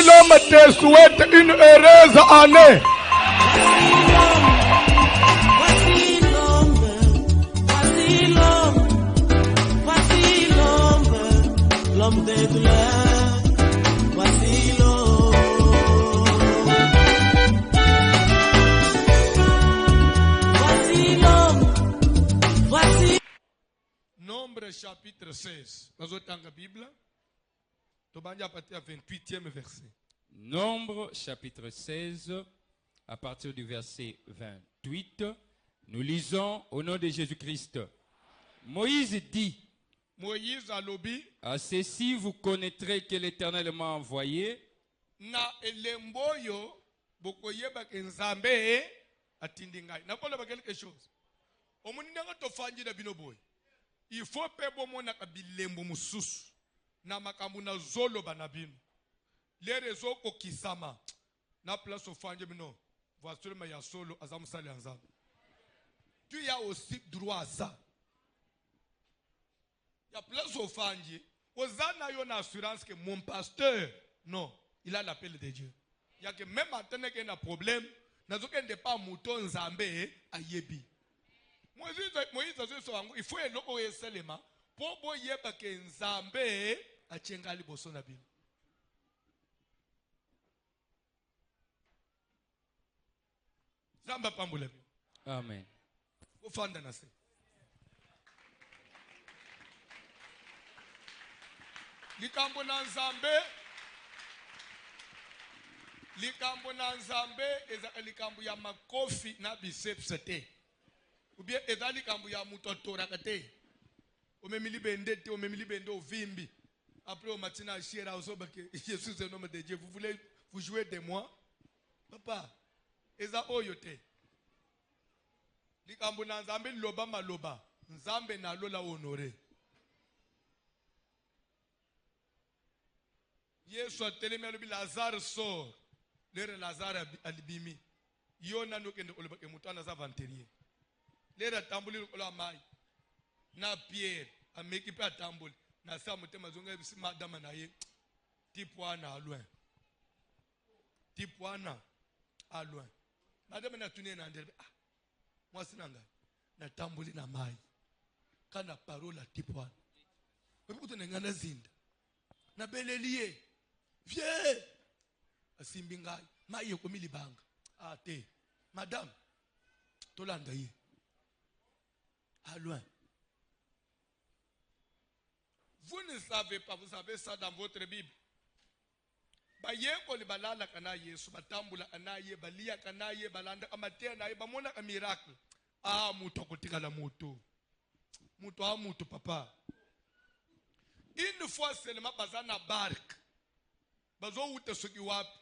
l'homme te souhaite une heureuse année. L'homme des douleurs, voici l'homme. Voici l'homme, voici. Nombre chapitre 16. Dans la Bible, tu vas partir à 28e verset. Nombre chapitre 16, à partir du verset 28, nous lisons au nom de Jésus-Christ. Moïse dit, Moïse a lobby. à ceci vous connaîtrez que l'Éternel m'a envoyé. Na elemboyo bokoyeba ke nzambe atindi ngai. Nakola ba quelque chose. Omunina to fanji da bino boy. Il faut pe bomona ka bilembo mususu. Na makambu na zolo banabino. Les réseaux okisama. Na place ofanji bino. Voiture ma ya solo azamu sali nzambe. Tu y as aussi droit à ça. Il y a place au fanji. Ozana yon assurance que mon pasteur, non, il a l'appel de Dieu. Il y a que même maintenant qu'il y a un problème, n'est pas mouton nzambe à yebi. Moïse il faut eloko yeselema pour boyeba que nzambe a tchengali boso na bino. Zamba pambula bino. Amen. Ofanda na se. Likambo na nzambe eza likambo ya makofi na biceps te. Ou bien eza likambo ya mutotora kate. Omemili bende te, omemili bende ovimbi. Après au matin à chiera ozoba que je suis un homme de Dieu. Vous voulez vous jouer de moi? Papa, eza oyote. Likambo na nzambe loba maloba. Nzambe na lola honore. Yesu atelemi alobi Lazare sort. Lere Lazare alibimi. Yona nokende koloba ke mutu anaza vanterie. Lere atambuli lokola mai. Na Pierre ameki pe atambuli. Na sa mutema zonga bisi madama na ye. Tipwana loin. Tipwana a loin. Madame na tune na ndebe. Ah. Moi sinanga. Na tambuli na mai. Kana parola tipwana. Webuto ngana zinda. Na belelie. Viens. Asimbi ngai. Maye komi libanga. Ah te. Madame. Tolanda ye. À loin. Vous ne savez pas, vous avez ça dans votre Bible. Bayeko li balala kana Yesu, batambula anaye, balia kanaye, balanda amatea naye, bamona ka miracle. Ah, muto kotika la moto. Muto a muto papa. Une fois seulement bazana barque. Bazo ute soki wapi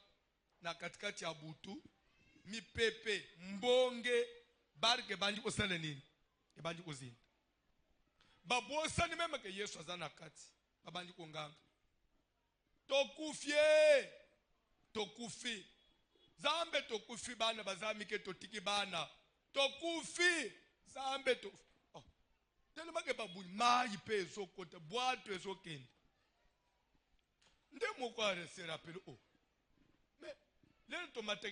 na katikati ya butu mi pepe mbonge barque banji kosala nini banji kozinda babosa ni meme ke Yesu azana kati babanji konganga tokufi zambe tokufi bana bazami ke totiki bana tokufi zambe to oh tellement que babu mai pe so kote boîte so kende. Nde moko a se rappelle oh. Mais le tomate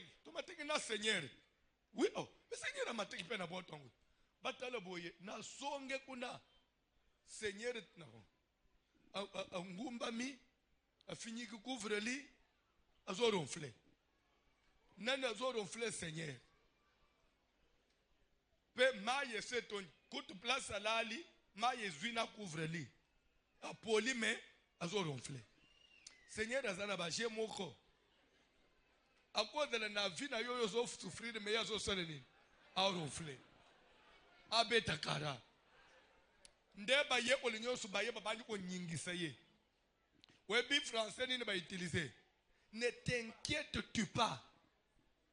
na Seigneur. Oui oh, mais Seigneur a mateki pe na botongo. Batala boye na songe kuna Seigneur na. Ngumba mi a fini que couvre li azo ronfler. Nani azo ronfler Seigneur. Pe maye se toni kutu place alali maye zwina couvre li. A poli me azo ronfler. Seigneur azana ba jemoko. A cause de la vie na yo zo souffrir mais ya zo sole ni. A ronfler. A beta kara. Ndeba ye ko linyo su ba ye ba bandi ko nyingisa ye. We bi français ni ba utiliser. Ne t'inquiète-tu pas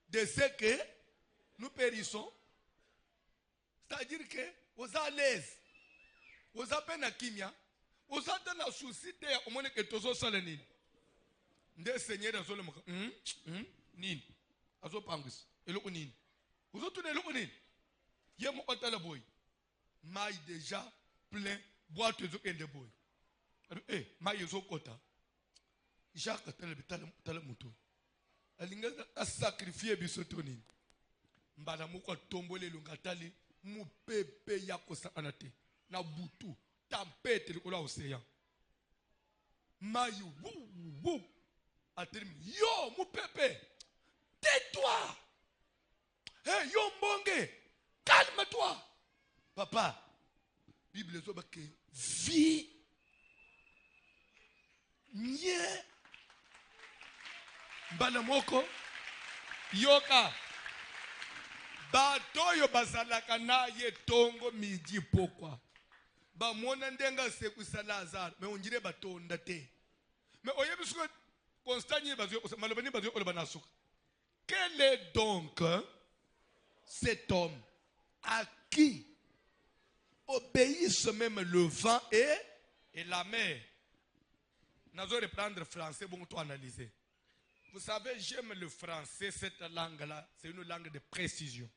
de ce que nous périssons. C'est-à-dire que vous êtes à l'aise. Vous êtes à kimia. Vous êtes dans souci de omone que tozo sole ni. Nde Seigneur azole maka nini azo pangis eloko nini uzo tune eloko nini ye mo otala boy mai déjà plein boîte zo kende boy mai zo kota Jacques tala moto alinga sacrifier bisotoni. Mbala moko tombole lungatali mupepe ya kosakana te. Na butu tempête likola océan. Mayu wou atermi yo mupepe. Tais-toi. Hey yo mbonge. Calme-toi. Papa, Bible zoba que vie nye mbala moko yoka batoyo bazalaka na ye tongo midi pokwa ba mona ndenga sekusala azar mais on dirait batonda te mais oyebisko constantly bazo malobani bazo ko banasuka. Quel est donc cet homme à qui obéissent même le vent et la mer? Nous allons reprendre le français pour tout analyser. Vous savez, j'aime le français, cette langue-là, c'est une langue de précision.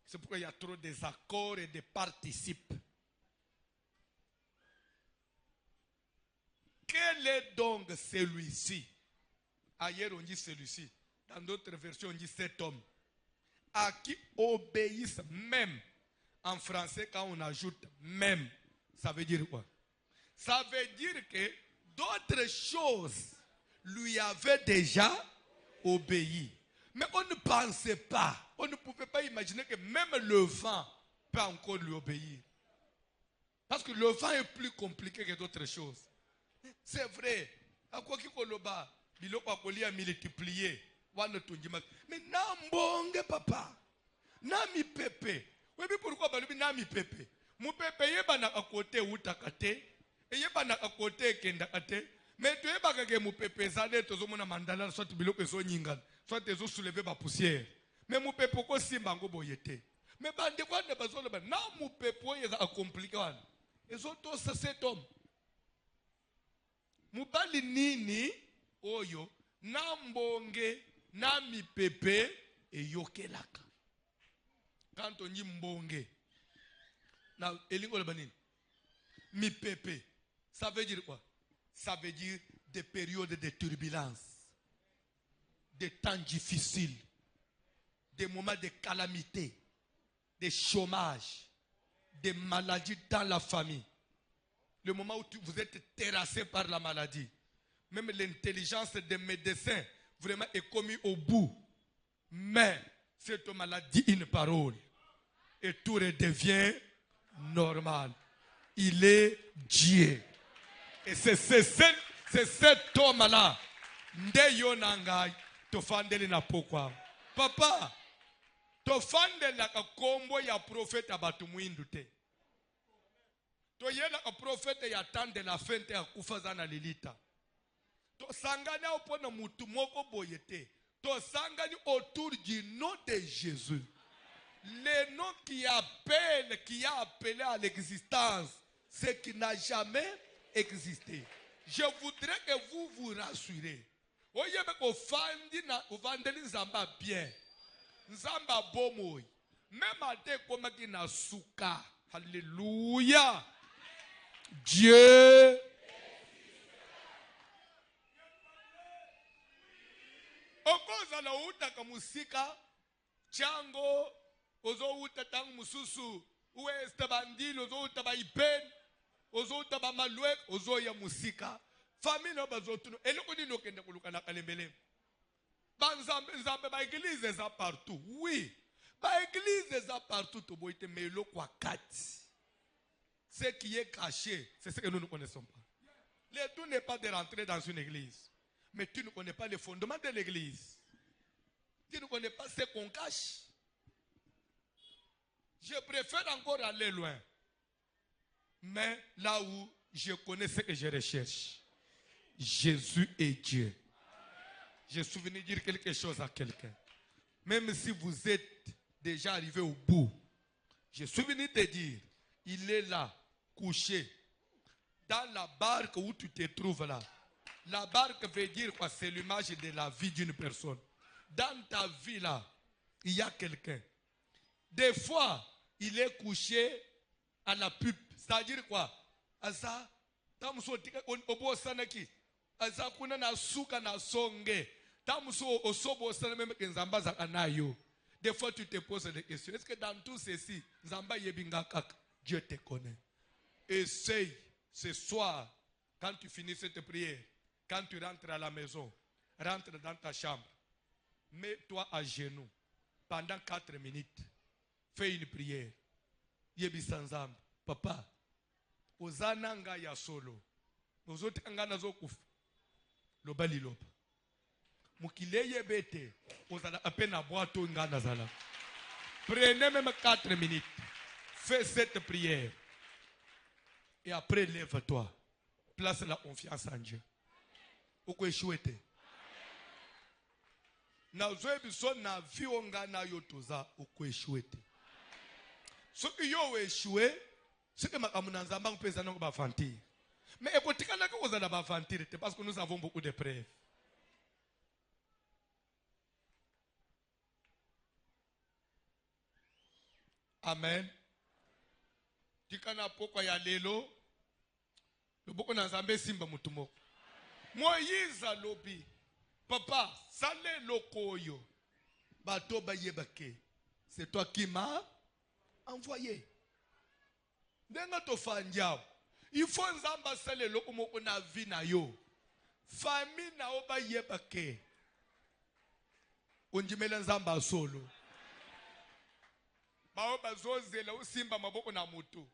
C'est pourquoi il y a trop des accords et des participes. Quel est donc celui-ci? Ailleurs on dit celui-ci. Dans d'autres versions on dit cet homme. À qui obéissent même. En français, quand on ajoute même, ça veut dire quoi? Ça veut dire que d'autres choses lui avaient déjà obéi. Mais on ne pensait pas, on ne pouvait pas imaginer que même le vent peut encore lui obéir. Parce que le vent est plus compliqué que d'autres choses. C'est vrai. À quoi qu'il koloba, biloko akoli a multiplié. Mais nambonge papa, nami pepe. Oui, mais pourquoi balubi nami pepe? Mu pepe yeba na akote utakate, yeba na akote kendakate. Mais tu yeba kage mu pepe zade tozo mona mandala soit biloko ezo nyingal, soit ezo soulever ba poussière. Mais mu pepe ko simba ngo boyete. Mais bande kwa ne bazolo ba na mu pepe yeza accomplir wan. Ezo to sa cet homme. Mu bali nini oyo nambonge nami pepe eyokelaka. Quand on dit mbonge, mi pepe, ça veut dire quoi? Ça veut dire des périodes de turbulence, des temps difficiles, des moments de calamité, des chômages, des maladies dans la famille. Le moment où vous êtes terrassé par la maladie, même l'intelligence des médecins vraiment est commise au bout. Mais cette maladie dit une parole et tout redevient normal. Il est Dieu. Et c'est cet homme-là. Ndeyo nangai tofandeli na pokwa. Papa, tofandeli la kombo ya prophète abatu mwindu te. Toyela ka prophète ya tande la fente ya kufazana lilita. To sangana opona mutu moko boyete. To sangani autour du nom de Jésus. Le nom qui a appelé à l'existence ce qui n'a jamais existé. Je voudrais que vous vous rassurez. Oyebe ko fandi na uvandeli nzamba bien. Nzamba bomoy. Même ate komaki na suka. Alléluia. Dieu okoza na uta kamusika chango ozo uta tang mususu ueste bandil ozo uta ba ipen ozo uta ba malwe ozo ya musika famille no bazotuno eloko dino kende kuluka na kalembele banzambe ba église za partout. Oui, ba église za partout to boite mais eloko akati. Ce qui est caché, c'est ce que nous ne connaissons pas. Le tout n'est pas de rentrer dans une église. Mais tu ne connais pas les fondements de l'église. Tu ne connais pas ce qu'on cache. Je préfère encore aller loin. Mais là où je connais ce que je recherche. Jésus est Dieu. Je suis venu dire quelque chose à quelqu'un. Même si vous êtes déjà arrivé au bout, je suis venu te dire, il est là, couché, dans la barque où tu te trouves là. La barque veut dire quoi? C'est l'image de la vie d'une personne. Dans ta vie là, il y a quelqu'un. Des fois, il est couché à la pupe. C'est-à-dire quoi? Asa, tamsotika obo sanaki. Asa kuna na suka na songe. Des fois, tu te poses des questions. Est-ce que dans tout ceci, Dieu te connaît? Essaye ce soir, quand tu finis cette prière, quand tu rentres à la maison, rentre dans ta chambre, mets-toi à genoux pendant 4 minutes. Fais une prière. Yebisanzam, papa, ozananga ya solo, ozote angana zokufa, lobali loba. Mukileye bete, ozala apena boato ngana zala. Prenez même 4 minutes. Fais cette prière. Et après, lève-toi. Place la confiance en Dieu. Oko échoué. Na zoe biso na vi ongana yotoza oko échoué. Ce qui yo échoué, c'est que makamuna nzamba kupeza nango ba fantir. Mais ekotikana ko kozala ba fantir parce que nous avons beaucoup de preuves. Amen. Tikana poko ya lelo. Loboko na nzambe simba mutumo. Moïse lobi. Papa, sale lokoyo. Bato bayebake. C'est toi qui m'as envoyé. Denga to fandiao. Il faut nzamba sale loko moko na vi na yo. Famille na o bayebake. Onjimela nzamba solo. Bao bazozela usimba maboko na moto.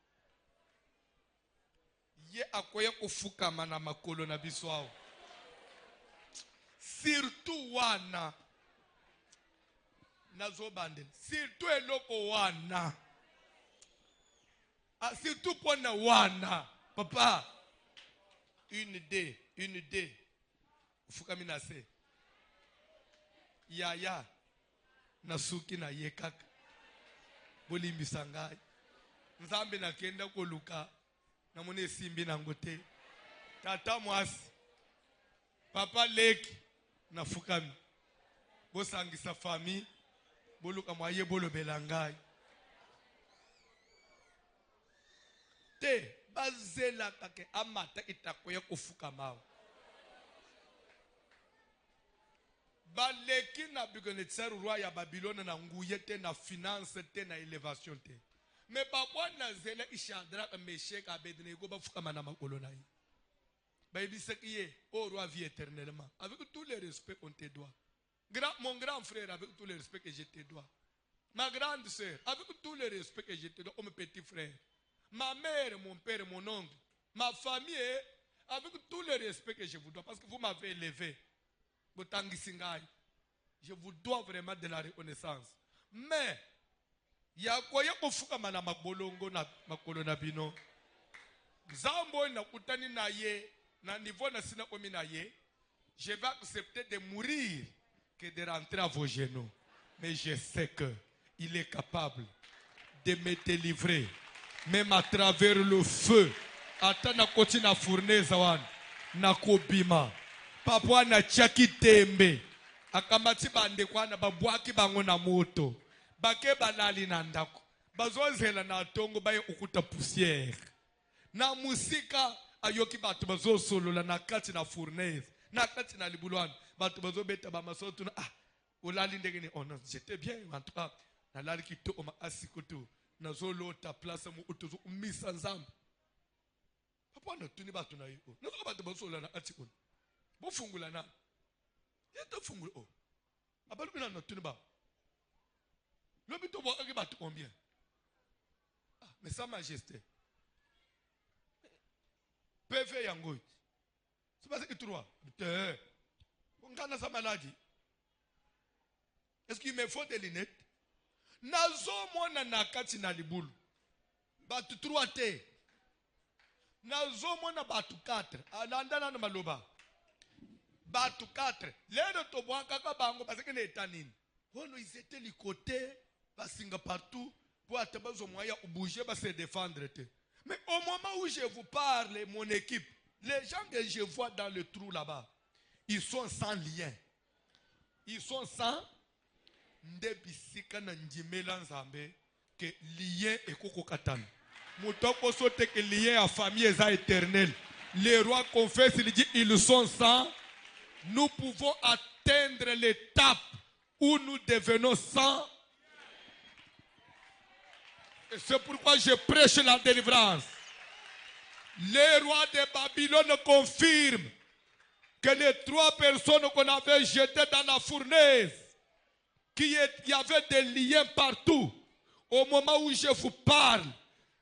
Ye akoya kufukama na makolo na biso ao. Surtout wana. Nazo bandel. Surtout eloko wana. Surtout pona wana. Papa. Une idée. Ufukami na se. Yaya. Nasuki na yekaka. Bolimbisa ngai. Nzambe na kenda koluka. Na mone simbi na ngote. Tata mwasi. Papa leki. Na fukami. Bosangisa fami. Boluka mwaye bolo belangai. Te. Bazela kake amata itakoye kufukamao. Baleki na Bugonetser roi ya Babylone na nguye te na finance te na élévation te. Mais papa na zela ishadra Meshek Abednego ba fukama na makolo na yi. Ba ibisekiye au roi vie éternellement. Avec tout le respect qu'on te doit. Mon grand frère, avec tout le respect que je te dois. Ma grande sœur, avec tout le respect que je te dois, comme petit frère. Ma mère, mon père, mon oncle. Ma famille, avec tout le respect que je vous dois. Parce que vous m'avez élevé. Je vous dois vraiment de la reconnaissance. Mais, il y a quoi kufuka mana mabolongo na makolo na bino. Zambo na kutani na ye, na niveau na sina komi na ye, je vais accepter de mourir que de rentrer à vos genoux. Mais je sais que il est capable de me délivrer, même à travers le feu. Ata na koti na fournaise wan, na kobima. Papa na chaki tembe. Akamati bande kwa na babwaki bango na moto. Bake balali na ndako. Bazozela na tongo baye ukuta poussière. Na musika ayoki batu bazo solola na kati na fournaise. Na kati na libulwana. Batu bazo beta ba masoto na olali ndenge ni ono. J'étais bien en tout cas. Na lali kito oma asikoto. Na zolo ta place mu utozo umisa nzambe. Papa na tuni batu na yo. Na zo batu bazo solola na atikono. Bofungula na. Yeta fungula o. Abalu bina na tuni ba. L'hôpital va battre combien? Mais sa majesté. PV yango. C'est pas ce que tu vois. On gagne sa maladie. Est-ce qu'il me faut des lunettes? Nazo mona na kati na libulu. Batu 3 te. Nazo mona batu 4. Alandana na maloba. Batu 4. Lero to bwaka ka bango parce que n'état nini. Ono ils étaient les côtés. Basinga partout pour atabazo moyen ou bouger se défendre. Mais au moment où je vous parle, mon équipe, les gens que je vois dans le trou là-bas, ils sont sans lien. Ils sont sans ndebisika na njimela nzambe que lien et koko katana. Mutoko sote que lien à famille est éternel. Les rois confessent, ils disent ils sont sans nous pouvons atteindre l'étape où nous devenons saints. Et c'est pourquoi je prêche la délivrance. Les rois de Babylone confirment que les 3 personnes qu'on avait jetées dans la fournaise, qu'il y avait des liens partout, au moment où je vous parle,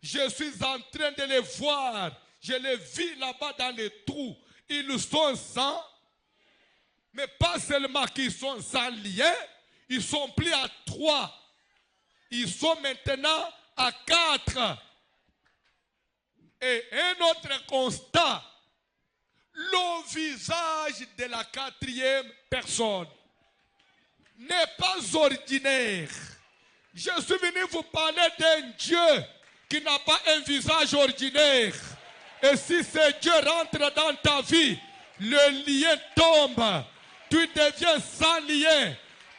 je suis en train de les voir. Je les vis là-bas dans les trous. Ils sont sans, mais pas seulement qu'ils sont sans lien, ils sont plus à 3. Ils sont maintenant à 4. Et un autre constat, le visage de la 4e personne n'est pas ordinaire. Je suis venu vous parler d'un Dieu qui n'a pas un visage ordinaire. Et si ce Dieu rentre dans ta vie, le lien tombe. Tu deviens sans lien.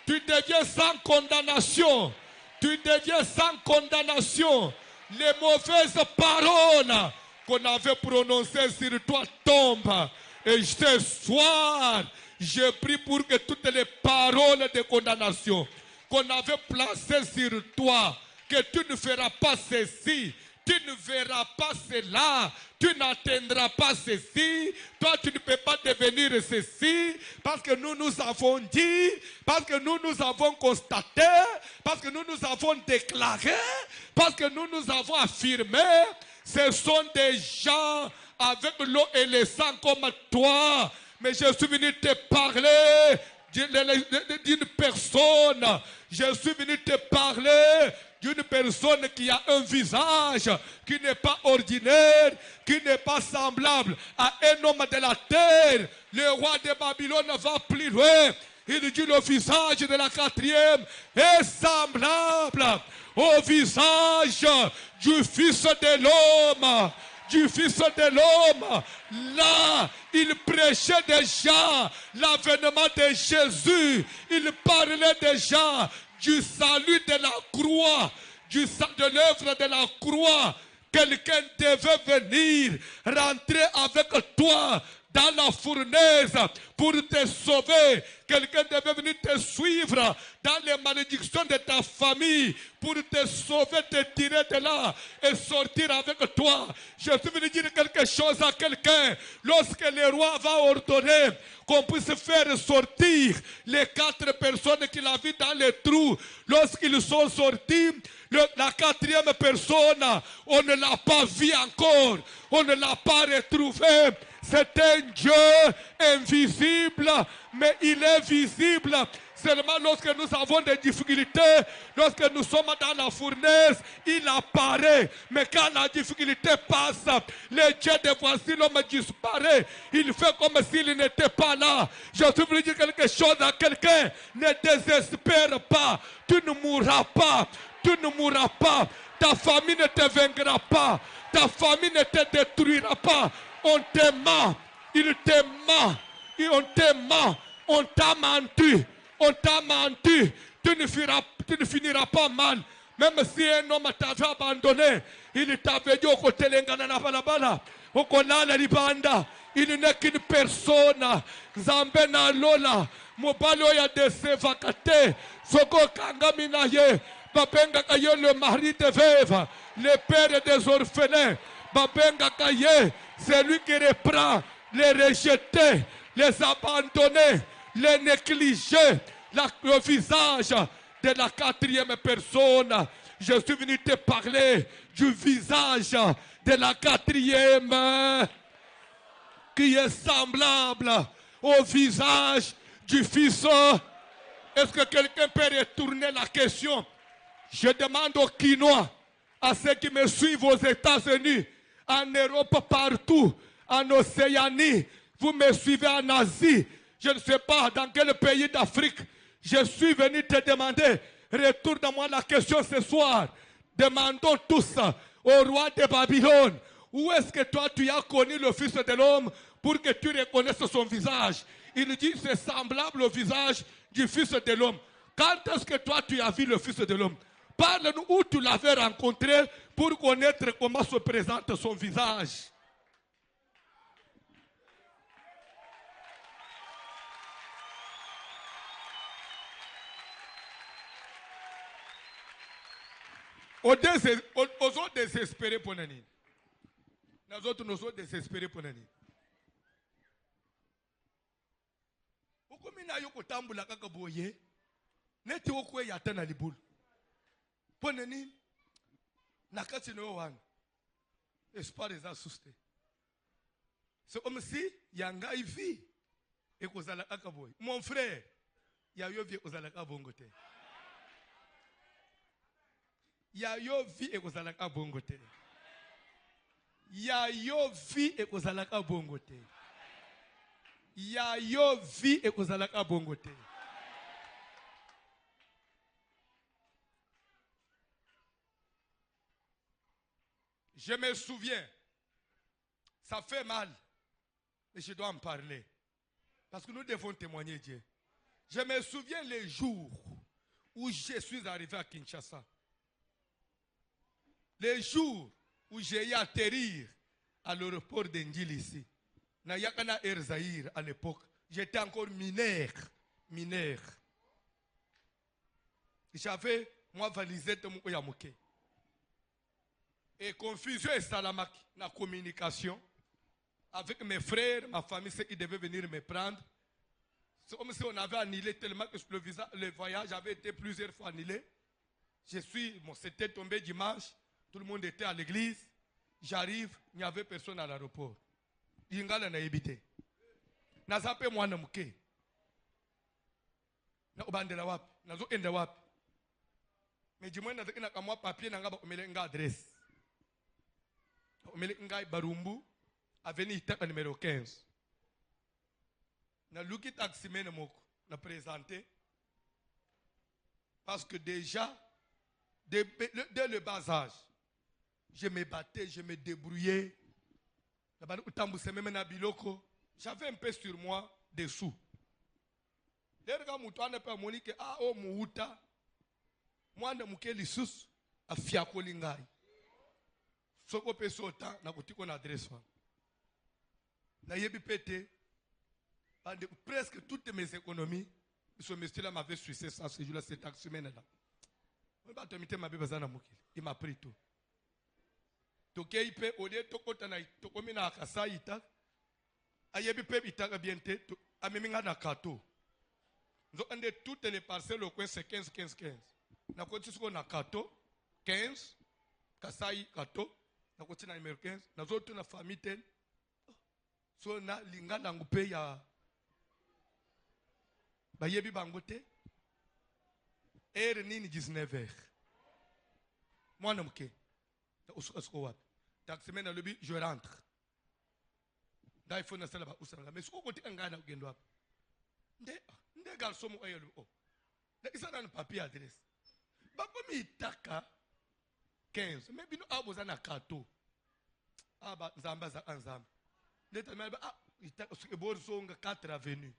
Tu deviens sans condamnation. Tu deviens sans condamnation. Les mauvaises paroles qu'on avait prononcées sur toi tombent. Et ce soir, je prie pour que toutes les paroles de condamnation qu'on avait placées sur toi, que tu ne feras pas ceci, tu ne verras pas cela, tu n'atteindras pas ceci, toi tu ne peux pas devenir ceci, parce que nous avons dit, parce que nous avons constaté, parce que nous avons déclaré, parce que nous avons affirmé. Ce sont des gens avec l'eau et le sang comme toi. Mais je suis venu te parler d'une personne. Je suis venu te parler d'une personne qui a un visage qui n'est pas ordinaire, qui n'est pas semblable à un homme de la terre. Le roi de Babylone va plus loin. Il dit le visage de la 4e est semblable au visage du Fils de l'homme. Du Fils de l'homme. Là, il prêchait déjà l'avènement de Jésus. Il parlait déjà du salut de la croix, de l'œuvre de la croix. Quelqu'un devait venir rentrer avec toi dans la fournaise pour te sauver. Quelqu'un devait venir te suivre dans les malédictions de ta famille pour te sauver, te tirer de là et sortir avec toi. Je suis venu dire quelque chose à quelqu'un. Lorsque le roi va ordonner qu'on puisse faire sortir les 4 personnes qu'il a vues dans les trous, lorsqu'ils sont sortis, la 4e personne, on ne l'a pas vue encore, on ne l'a pas retrouvée. C'est un Dieu invisible, mais il est visible seulement lorsque nous avons des difficultés, lorsque nous sommes dans la fournaise, il apparaît. Mais quand la difficulté passe, le Dieu de voici l'homme disparaît. Il fait comme s'il n'était pas là. Je suis venu dire quelque chose à quelqu'un. Ne désespère pas. Tu ne mourras pas. Tu ne mourras pas. Ta famille ne te vaincra pas. Ta famille ne te détruira pas. On t'aima, il t'aima, on t'aima, on t'a menti, on t'a menti. Tu ne finiras pas mal. Même si un homme t'avait abandonné, il t'avait dit au côté l'engana na balabala, au konala libanda, il n'est qu'une personne. Zambe na lola, mobalo ya dese vakate, soko kangamina ye, babenga kayo le mari de veuve, le père des orphelins, babenga kaye. C'est lui qui reprend les rejetés, les abandonnés, les négligés, le visage de la 4e personne. Je suis venu te parler du visage de la 4e qui est semblable au visage du Fils. Est-ce que quelqu'un peut retourner la question? Je demande aux Quinois, à ceux qui me suivent aux États-Unis, en Europe, partout, en Océanie, vous me suivez en Asie, je ne sais pas dans quel pays d'Afrique. Je suis venu te demander, retourne-moi la question ce soir. Demandons tous au roi de Babylone, où est-ce que toi tu as connu le Fils de l'homme pour que tu reconnaisses son visage? Il dit c'est semblable au visage du Fils de l'homme. Quand est-ce que toi tu as vu le Fils de l'homme? Parle-nous où tu l'avais rencontré pour connaître comment se présente son visage. Ozo désespéré pour nani. Nous autres, nous sommes désespérés pour nani. Okomina yoko tambula kaka boye. Neti okwe yata na libulu. Pour nani. Nakati no wan. Espoir eza suste. C'est comme si yanga ivi. Et kozala kaka boye. Mon frère. Ya yo vie kozala kaka bongote. Ya yo vie ekozala ka bongo te. Ya yo vie ekozala ka bongo te. Ya yo vie ekozala ka bongo te. Je me souviens, ça fait mal, mais je dois en parler. Parce que nous devons témoigner Dieu. Je me souviens les jours où je suis arrivé à Kinshasa. Les jours où j'ai eu à atterrir à l'aéroport d'Indil ici, Nayakana Erzaïr à l'époque, j'étais encore mineur. J'avais, moi, valisé de mon Yamoké. Et confusion et salamaki, la communication avec mes frères, ma famille, ceux qui devaient venir me prendre. C'est comme si on avait annulé tellement que le voyage avait été plusieurs fois annulé. C'était tombé dimanche. Tout le monde était à l'église. J'arrive, il n'y avait personne à l'aéroport. Yingala na ebité. Na zape mwana muke. Na obandela wapi, na zo enda wapi. Mais du moins na zaki na kamwa papier na ngaba omele nga adresse. Omele nga Barumbu, avenue Itaka numéro 15. Na luki taximene moko, na présenté. Parce que déjà, dès le bas âge, je me battais, je me débrouillais. J'avais un peu sur moi des sous. Les gars, je ne pas que ah oh mouta, moi ne mouke lissus a fiako lingai. Soko pe sota na kutiko na adresse. Na yebi pété, presque toutes mes économies, ce monsieur-là m'avait suicé ça ce jour-là, cette semaine là. Il m'a pris tout. Tokei pe ode tokota na tokomi na akasa ita ayebi pe itaka biente ameminga na kato nzo ande toutes les parcelles au coin c'est 15 na koti siko na kato 15 kasai kato na koti na numéro 15 na zoto na famille tel so na linga nangu pe ya bayebi bangote nini 19h mwana mke taximène le je rentre. Il faut que mais ce côté un gars des garçons ont un papier adresse. Comme il taka 15, mais nous avons un kato. Ah, bah, Zamba Zanzam. Il taka 4 avenues.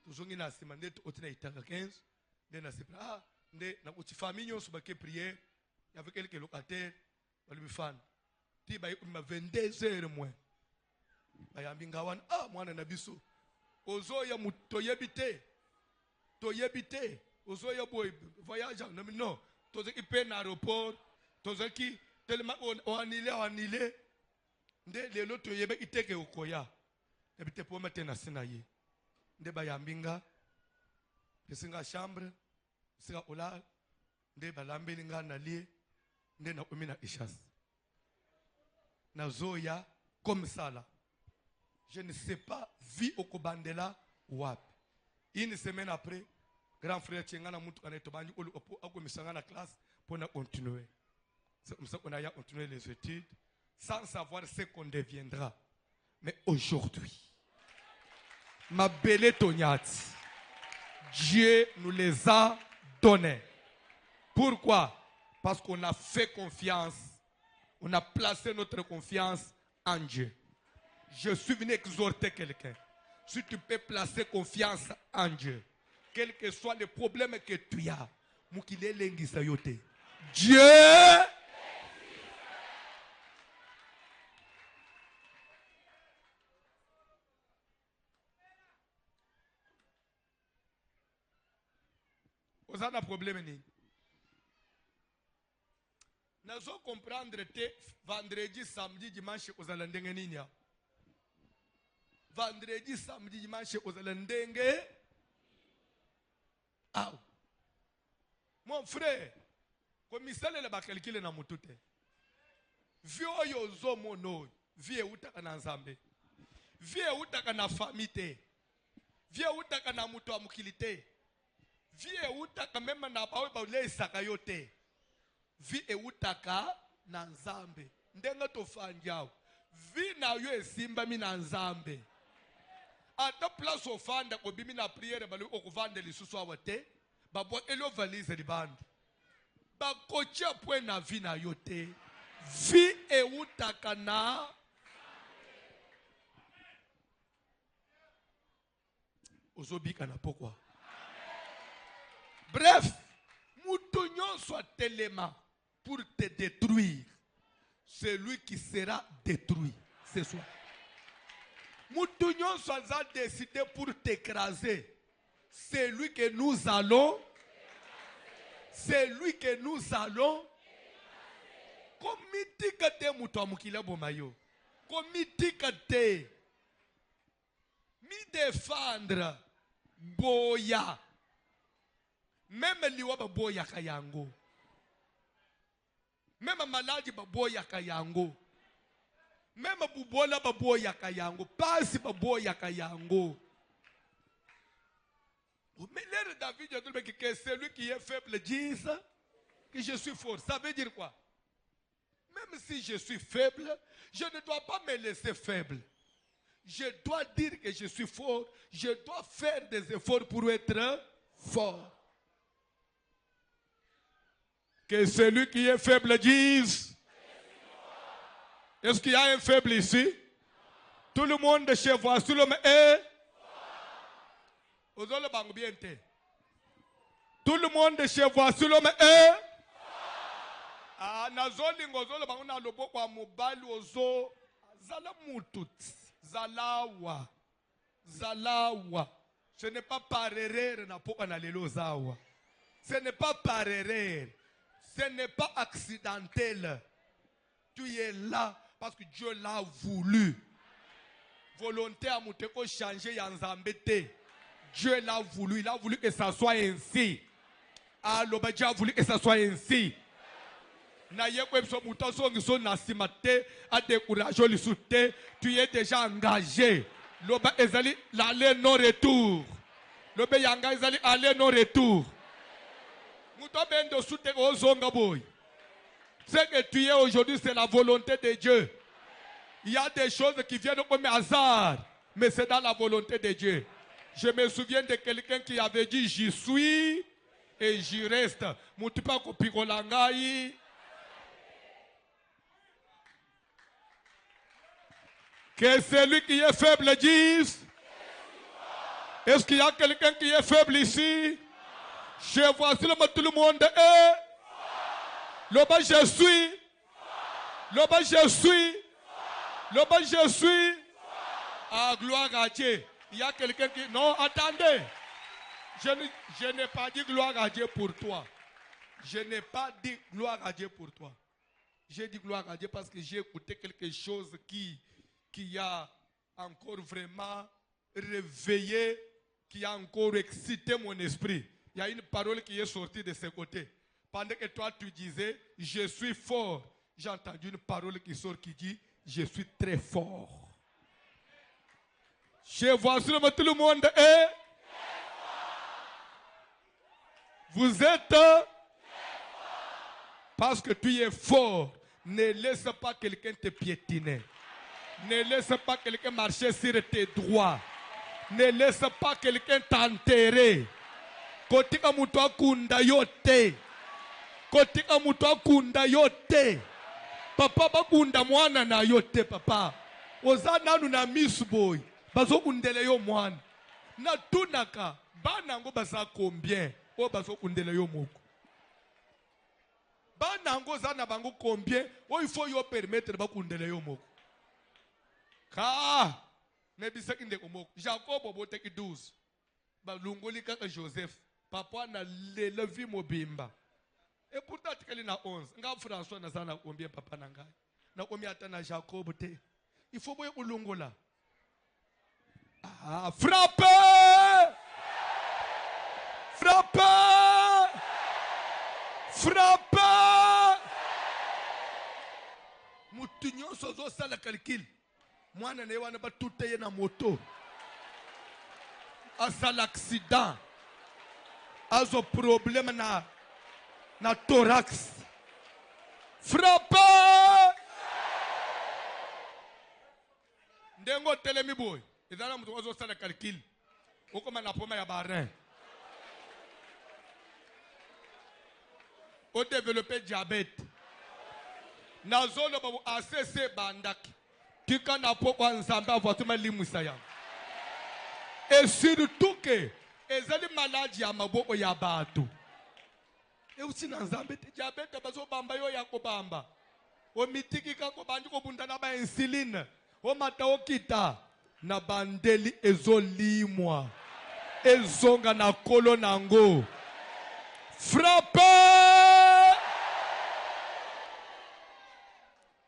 Toujours une semaine, il taka 15. Ah, notre famille, on se bat prière. Il y avait quelques locataires. Walibi fan. Ti ba ma 22h moins. Ba yambinga wan ah mwana na biso. Ozo ya mutoyebite. Toyebite. Ozo ya boy voyage non. Tozo ki pe na aéroport. Tozo ki tellement on annulé. Nde lelo toyebe iteke ukoya. Ebite po matena sinaye. Nde ba yambinga. Pesinga chambre. Singa ola. Nde ba lambelinga na lie. Nde na omina ishas. Na zoya comme ça là. Je ne sais pas vie au Kobandela wap. Une semaine après, grand frère Tchengana Moutou Anetobani a commencé la classe pour continuer. C'est comme ça qu'on a continué les études sans savoir ce qu'on deviendra. Mais aujourd'hui, ma belle Toniati, Dieu nous les a donnés. Pourquoi? Parce qu'on a fait confiance, on a placé notre confiance en Dieu. Je suis venu exhorter quelqu'un. Si tu peux placer confiance en Dieu, quel que soit le problème que tu as, Dieu vous avez un problème. nazo comprendre te vendredi samedi dimanche ozala ndenge nini ya vendredi samedi dimanche ozala ndenge aw mon frère komisalela bakalkile na mutu te vie oyo ozomona oyo vie eutaka na nzambe vie eutaka na famille te vie eutaka na mutu wa mokili te vie eutaka meme na bawe bauleisaka yo te vie eutaka na nzambe ndenge tofandi awo vie na yo esimbami na nzambe ata place ofanda kobimi na priere bali okuvanda lisusu awa te babo elo valise libanda bakotia point na vie na yo te vie eutaka na ozobika na pokwa. Bref, mutu nyonso atelema pour te détruire, c'est lui qui sera détruit ce soir. Mutu nyonso a décidé pour t'écraser, c'est lui que nous allons, c'est lui que nous allons. Komitika te mutu amukila bomayo, komitika te, mi défendre boya. Même liwa baboya kayango. Même maladi baboya kayango. Même bubola baboya kayango. Pasi baboya kayango. Mais l'air David a dit que celui qui est faible dise que je suis fort. Ça veut dire quoi? Même si je suis faible, je ne dois pas me laisser faible. Je dois dire que je suis fort. Je dois faire des efforts pour être fort. Que celui qui est faible dise. Est-ce qu'il y a un faible ici? Tout le monde de chez vous, tout le monde est. Tout le monde de chez vous, tout le monde est. Ah, nazoli ngozolo bangu na lobo kwa mobali ozo zala mutut zalawa zalawa. Ce n'est pas par erreur na poka na lelo zawa. Ce n'est pas par erreur. Ce n'est pas accidentel. Tu es là parce que Dieu l'a voulu. Volonté à mouteko changer yanzambete. Dieu l'a voulu. Il a voulu que ça soit ainsi. Alors, Dieu a voulu que ça soit ainsi. Tu es déjà engagé. L'aller non-retour. L'aller non-retour. Ce que tu es aujourd'hui, c'est la volonté de Dieu. Il y a des choses qui viennent comme hasard, mais c'est dans la volonté de Dieu. Je me souviens de quelqu'un qui avait dit j'y suis et j'y reste. Que celui qui est faible dise. Est-ce qu'il y a quelqu'un qui est faible ici? Je vois si tout le monde est. Le bas je suis. Le bas je suis. Le bas je suis. Ah, gloire à Dieu. Il y a quelqu'un qui... Non, attendez. Je n'ai pas dit gloire à Dieu pour toi. Je n'ai pas dit gloire à Dieu pour toi. J'ai dit gloire à Dieu parce que j'ai écouté quelque chose qui a encore vraiment réveillé, qui a encore excité mon esprit. Il y a une parole qui est sortie de ce côté. Pendant que toi tu disais, je suis fort, j'ai entendu une parole qui sort qui dit, je suis très fort. Je vois sur tout le monde est. Vous êtes. Parce que tu es fort. Ne laisse pas quelqu'un te piétiner. Ne laisse pas quelqu'un marcher sur tes droits. Ne laisse pas quelqu'un t'enterrer. Kotika muto kunda yote. Kotika muto kunda yote. Papa bakunda mwana na yote papa. Ozana nuna miss boy. Bazo kundele yo mwana. Na tunaka. Banango basa combien. O bazo kundele yo moko. Banango zana bango combien. O il faut yo permettre bakundele yo moko. Ka. Nebisa kinde komoko. Jacob oboteki 12. Balungoli kaka Joseph. Papa na lelevi mobimba. Et pourtant, tu es na 11. Nga François na sana combien papa na ngai. Na combien atana Jacob te. Il faut boye ulongola. Ah, frappez! Frappez! Frappez! Mutunyo sozo sala calcul. Mwana ne wana ba tuteye na moto. Asal accident. Azo problème na thorax. Frappez! Ndengo telemi boy. Ezana mutu ozo sala calcul. Okoma na poma ya barin. O développer diabète. Nazolo babu ACC bandaki. Tika na pokwa nzambe avotuma limusa ya. Et surtout que ezali maladie ya maboko ya bato. E usi na nzambe te diabète bazo bamba yo ya kobamba. O mitiki kako bandi ko bunda na ba insuline. O mata okita na bandeli ezolimwa. Ezonga na kolo nango. Frappez!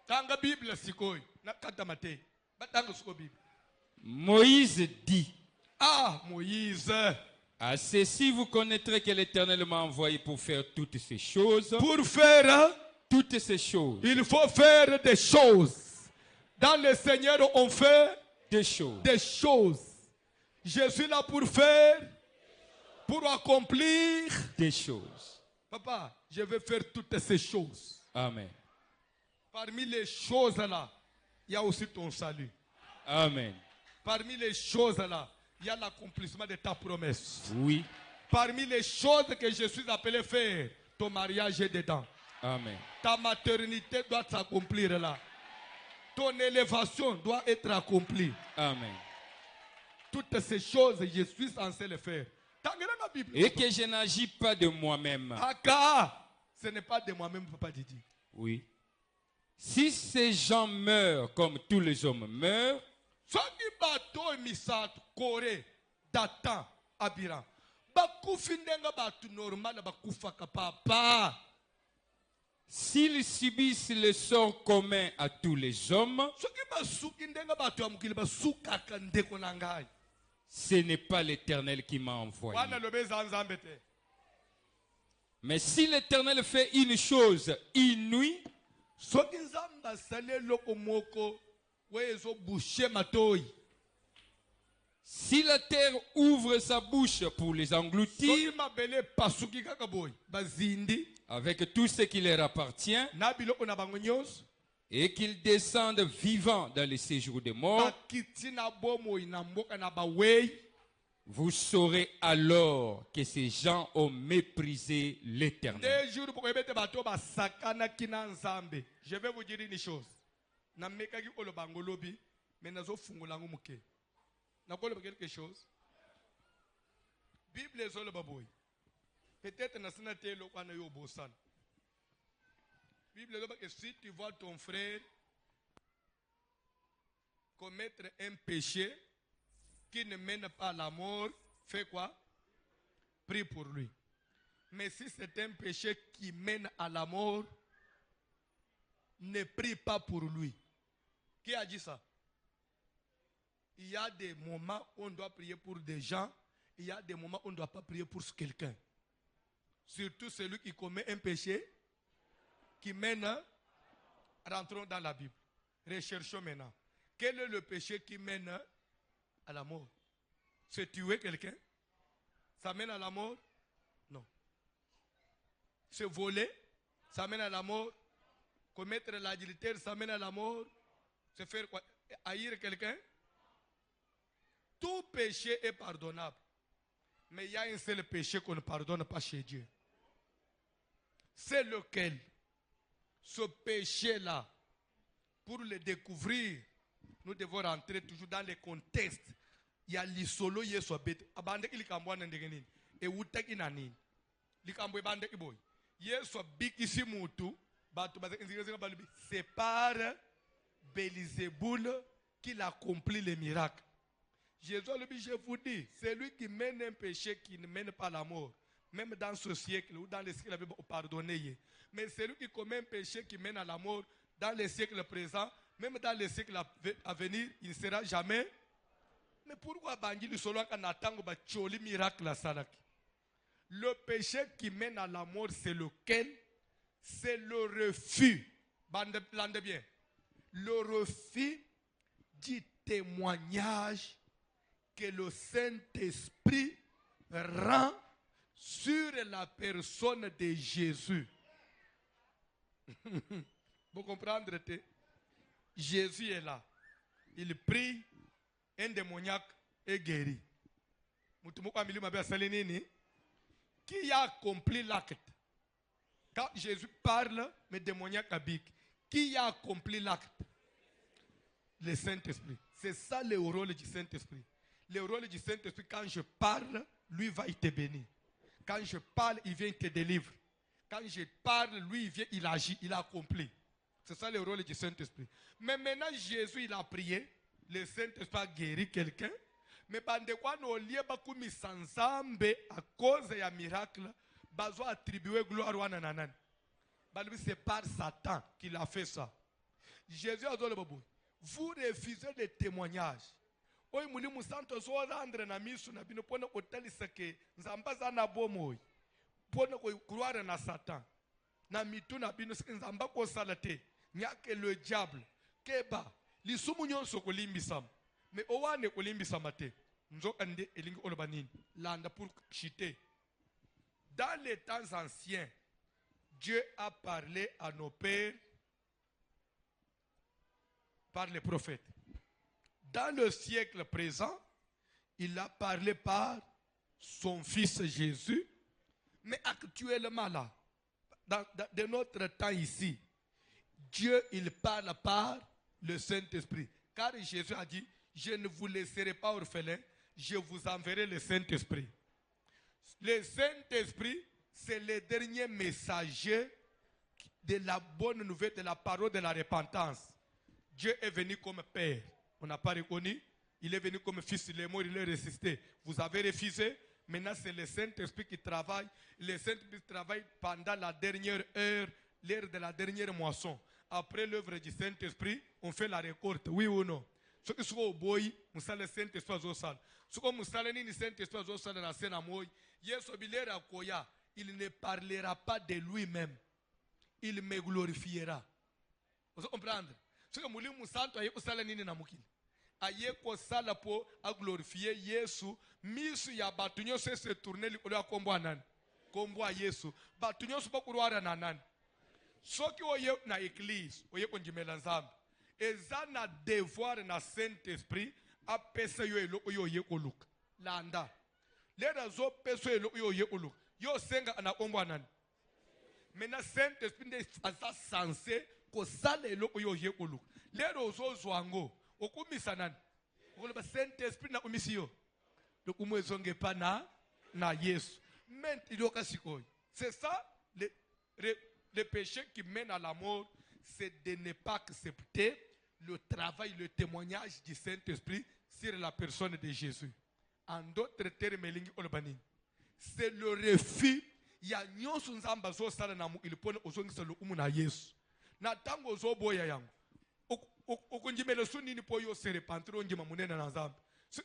Tanga Bible sikoi na kata mate. Batanga siko Bible. Moïse dit, Ah, Moïse. à ceci vous connaîtrez que l'Éternel m'a envoyé pour faire toutes ces choses. Pour faire, Toutes ces choses. il faut faire des choses. Dans le Seigneur, on fait Des choses. des choses. Je suis là pour faire, pour accomplir. Des choses. Papa, je vais faire toutes ces choses. Amen. Parmi les choses là, il y a aussi ton salut. Amen. Parmi les choses là, il y a l'accomplissement de ta promesse. Oui. Parmi les choses que je suis appelé faire, ton mariage est dedans. Amen. Ta maternité doit s'accomplir là. Ton élévation doit être accomplie. Amen. Toutes ces choses, je suis censé les faire. Tangela la Bible. Et que je n'agis pas de moi-même. Aka, ce n'est pas de moi-même, papa Didi. Oui. Si ces gens meurent comme tous les hommes meurent, Soki bato misato kore datan abiran. Bakufi ndenga batu normal bakufaka papa. s'ils subissent le sort commun à tous les hommes, Soki basuki ndenga batu ya mukili basukaka ndeko na ngai. ce n'est pas l'Éternel qui m'a envoyé. Wana lobeza nzambe te. Mais si l'Éternel fait une chose inouïe, Soki nzambe asali loko moko wezo boucher matoi. si la terre ouvre sa bouche pour les Soki engloutir, mabele pasuki kaka boy bazindi avec tout ce qui leur appartient, na biloko na bango nyonso et qu'ils descendent vivants dans les séjours des morts, bakiti na bomoi na mboka na bawei. vous saurez alors que ces gens ont méprisé l'Éternel. Des jours pour ebete bato basakana kina nzambe. Je vais vous dire une chose. Na mekaki olo bangolobi, mais nazo fungola ngo muke. Na koloba quelque chose. Bible ezolo baboy. Peut-être na sina te lo kana yo bosan. Bible ezolo que si tu vois ton frère commettre un péché qui ne mène pas à la mort, fais quoi? Prie pour lui. Mais si c'est un péché qui mène à la mort, ne prie pas pour lui. Qui a dit ça? Il y a des moments où on doit prier pour des gens, il y a des moments où on ne doit pas prier pour quelqu'un. Surtout celui qui commet un péché qui mène, rentrons dans la Bible. Recherchons maintenant. Quel est le péché qui mène à la mort? C'est tuer quelqu'un? Ça mène à la mort? Non. Se voler? Ça mène à la mort? Commettre l'adultère, ça mène à la mort? Se faire quoi? Haïr quelqu'un? Tout péché est pardonnable. Mais il y a un seul péché qu'on ne pardonne pas chez Dieu. C'est lequel? Ce péché-là, pour le découvrir, nous devons rentrer toujours dans le contexte. Il y a l'isolo yeso bete. Abande ilikambo na ndengenini. E utaki na nini? Likambo ebande iboy. Yeso bikisi mutu. Batu baze inzigeze balubi. C'est par Belzéboul qu'il accomplit les miracles. Jésus lui, je vous dis, celui qui mène un péché qui ne mène pas à la mort, même dans ce siècle ou dans les siècles pardonné. Mais celui qui commet un péché qui mène à la mort dans les siècles présents, même dans les siècles à venir, il ne sera jamais. Mais pourquoi Bangili Solonka n'attend pas de miracle à Salaki? Le péché qui mène à la mort, c'est lequel? C'est le refus. Bande bien. Le refus du témoignage que le Saint-Esprit rend sur la personne de Jésus. Vous comprenez? Jésus est là. Il prie, un démoniaque est guéri. Qui a accompli l'acte? Quand Jésus parle, mais démoniaque habite. Qui a accompli l'acte? Le Saint-Esprit. C'est ça le rôle du Saint-Esprit. Le rôle du Saint-Esprit, quand je parle, lui va te bénir. Quand je parle, il vient te délivrer. Quand je parle, lui, il vient, il agit, il accomplit. C'est ça le rôle du Saint-Esprit. Mais maintenant, Jésus, il a prié. Le Saint-Esprit a guéri quelqu'un. Mais bande quoi no lié bakumi sansambe à cause d'un miracle, bazo attribuer gloire à nanan. C'est par Satan qu'il a fait ça. Jésus a dit vous refusez les témoignages. Oy muli musanto zo rendre na misu na bino pona otalisa ke nzambaza na bomoy. Pona ko croire na Satan. Na mitu na bino nzamba ko salate. Nyake le diable. Keba lisumu nyonso ko limbisam. Mais owane ko limbisama te. Nzo ande elingi olobanini. Landa pour chiter. Dans les temps anciens, Dieu a parlé à nos pères par les prophètes. Dans le siècle présent, il a parlé par son fils Jésus. Mais actuellement là, dans notre temps ici, Dieu il parle par le Saint-Esprit. Car Jésus a dit, je ne vous laisserai pas orphelins, je vous enverrai le Saint-Esprit. Le Saint-Esprit, c'est le dernier messager de la bonne nouvelle, de la parole de la repentance. Dieu est venu comme Père. On n'a pas reconnu. Il est venu comme Fils, il est mort, il est ressuscité. Vous avez refusé. Maintenant, c'est le Saint-Esprit qui travaille. Le Saint-Esprit travaille pendant la dernière heure, l'heure de la dernière moisson. Après l'œuvre du Saint-Esprit, on fait la récolte. Oui ou non? Ce qui soit au boy, nous sommes le Saint-Esprit au sol. Ce que nous sommes le Saint-Esprit au sol dans la scène à moi, il ne parlera pas de lui-même. Il me glorifiera. Vous comprenez? Ce que nous sommes aye ko sala po a glorifier Yesu misu ya batunyo se tourner li ko kombo anan kombo a Yesu batunyo so bakurwara nanan soki oye na église oye ko njimela nzambe ezana devoir na Saint-Esprit a pesa yo elo yo ye ko luka landa lera zo peso elo yo ye ko luka yo senga na kombo anan mena Saint-Esprit ne asa censé ko sala elo yo ye ko luka lero zo zwango okumisa nani okoleba Saint-Esprit na umisio donc umwezonge pa na Yesu ment idoka sikoy. C'est ça le péché qui mène à la mort, c'est de ne pas accepter le travail, le témoignage du Saint-Esprit sur la personne de Jésus. En d'autres termes, c'est le refus. Il y a nyonso nzamba zo sala na mu ilipone ozongisa lo umu na Yesu na tango zo boya yangu.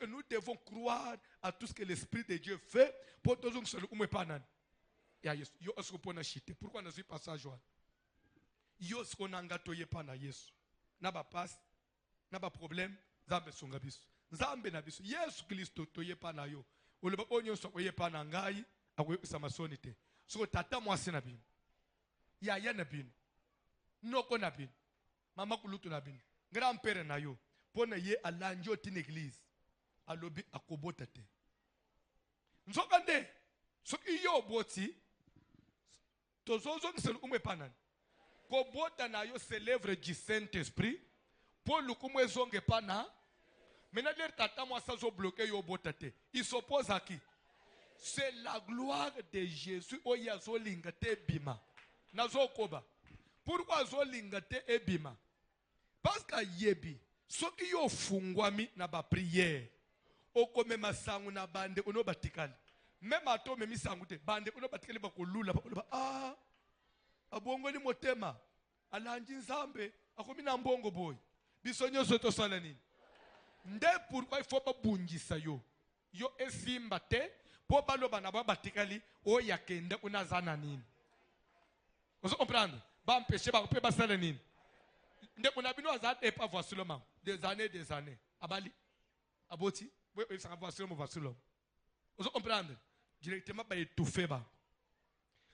Nous devons croire à tout ce que l'Esprit de Dieu fait pour tous ceux qui sont pas nan. Pourquoi ne suis pas ça joie? Yo ce qu'on engatoye pas na Yesu. Na ba passe, na ba problème, zambe songa biso. Zambe na biso. Yesu Kristo toye pa na yo. Oleba onyo so koye pa na ngai, akoye samasoni te. So tata mwasi na bino. Ya na bino. Noko na bino. Mama kulutu na bino. Grand-père na yo. Pona ye alanjo tin église. Alobi akobota te. Nzokande. Soki yo boti. Tozozo nselu umepanan. Kobota na yo c'est l'œuvre du Saint-Esprit. Pour le kumwe zonge pana. Maintenant leur tata moi ça zo bloqué yo bota te. Il s'oppose à qui? C'est la gloire de Jésus. Oya zo lingate bima. Nazo koba. Pourquoi zo lingate ebima? Parce que yebi, ce qui yo fungwami na ba prière, okome masangu na bande ono batikali. même ato memi sangute bande kuno batikele bakolula bakoloba ah abongo ni motema alanji nzambe akomi na mbongo boy biso nyonso tosala nini nde pourquoi il faut babungisa yo esimba te po baloba na ba batikali oya kende unazana nini vous comprenez ba empêcher ba pe basala nini nde kuna bino azate pas voici le moment des années abali aboti oui ça voici le moment vous comprenez directement ba étouffer ba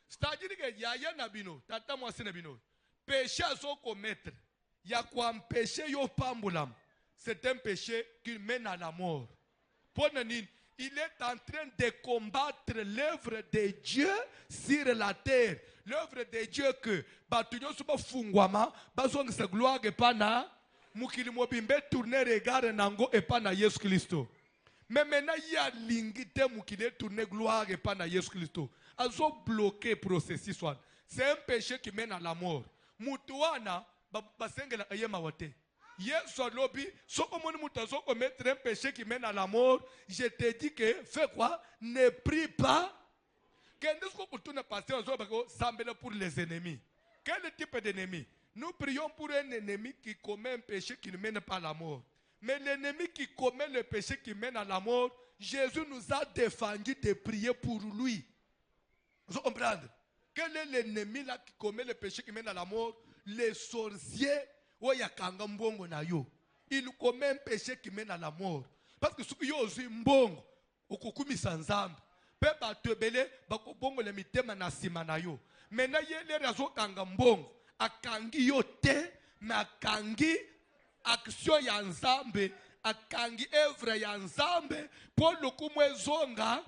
c'est-à-dire que yaya na bino tata mwasi na bino péché azo commettre ya kwa empêcher yo pambulam c'est un péché qui mène à la mort. Il est en train de combattre l'œuvre de Dieu sur la terre. L'œuvre de Dieu que Batunyo Suba Fungwama, Bazong se gloire et pana, Mukili Mobimbe tourner regard nango et pana Yesu Christo. Mais maintenant il y a l'ingité Mukile tourner gloire et pana Yesu Christo. Azo bloqué processus. C'est un péché qui mène à la mort. Mutuana, Basengela Ayemawate. Yesu alobi, soko moni mutazo commettre un péché qui mène à la mort, je te dis que fais quoi? Ne prie pas. Quel pour les ennemis. Quel type d'ennemi? Nous prions pour un ennemi qui commet un péché qui ne mène pas à la mort. Mais l'ennemi qui commet le péché qui mène à la mort, Jésus nous a défendu de prier pour lui. Vous comprenez? Quel est l'ennemi là qui commet le péché qui mène à la mort? Les sorciers. Il commet un péché qui mène à la mort. Parce que ce qui est mbongo, okukumi sanzambe. Peba tebele, bakobongo le mitema na simanayo. Maintenant, il y a les raisons kanga mbongo. Akangi yote, mais akangi action ya nzambe, akangi œuvre ya nzambe, pour le kumwe zonga,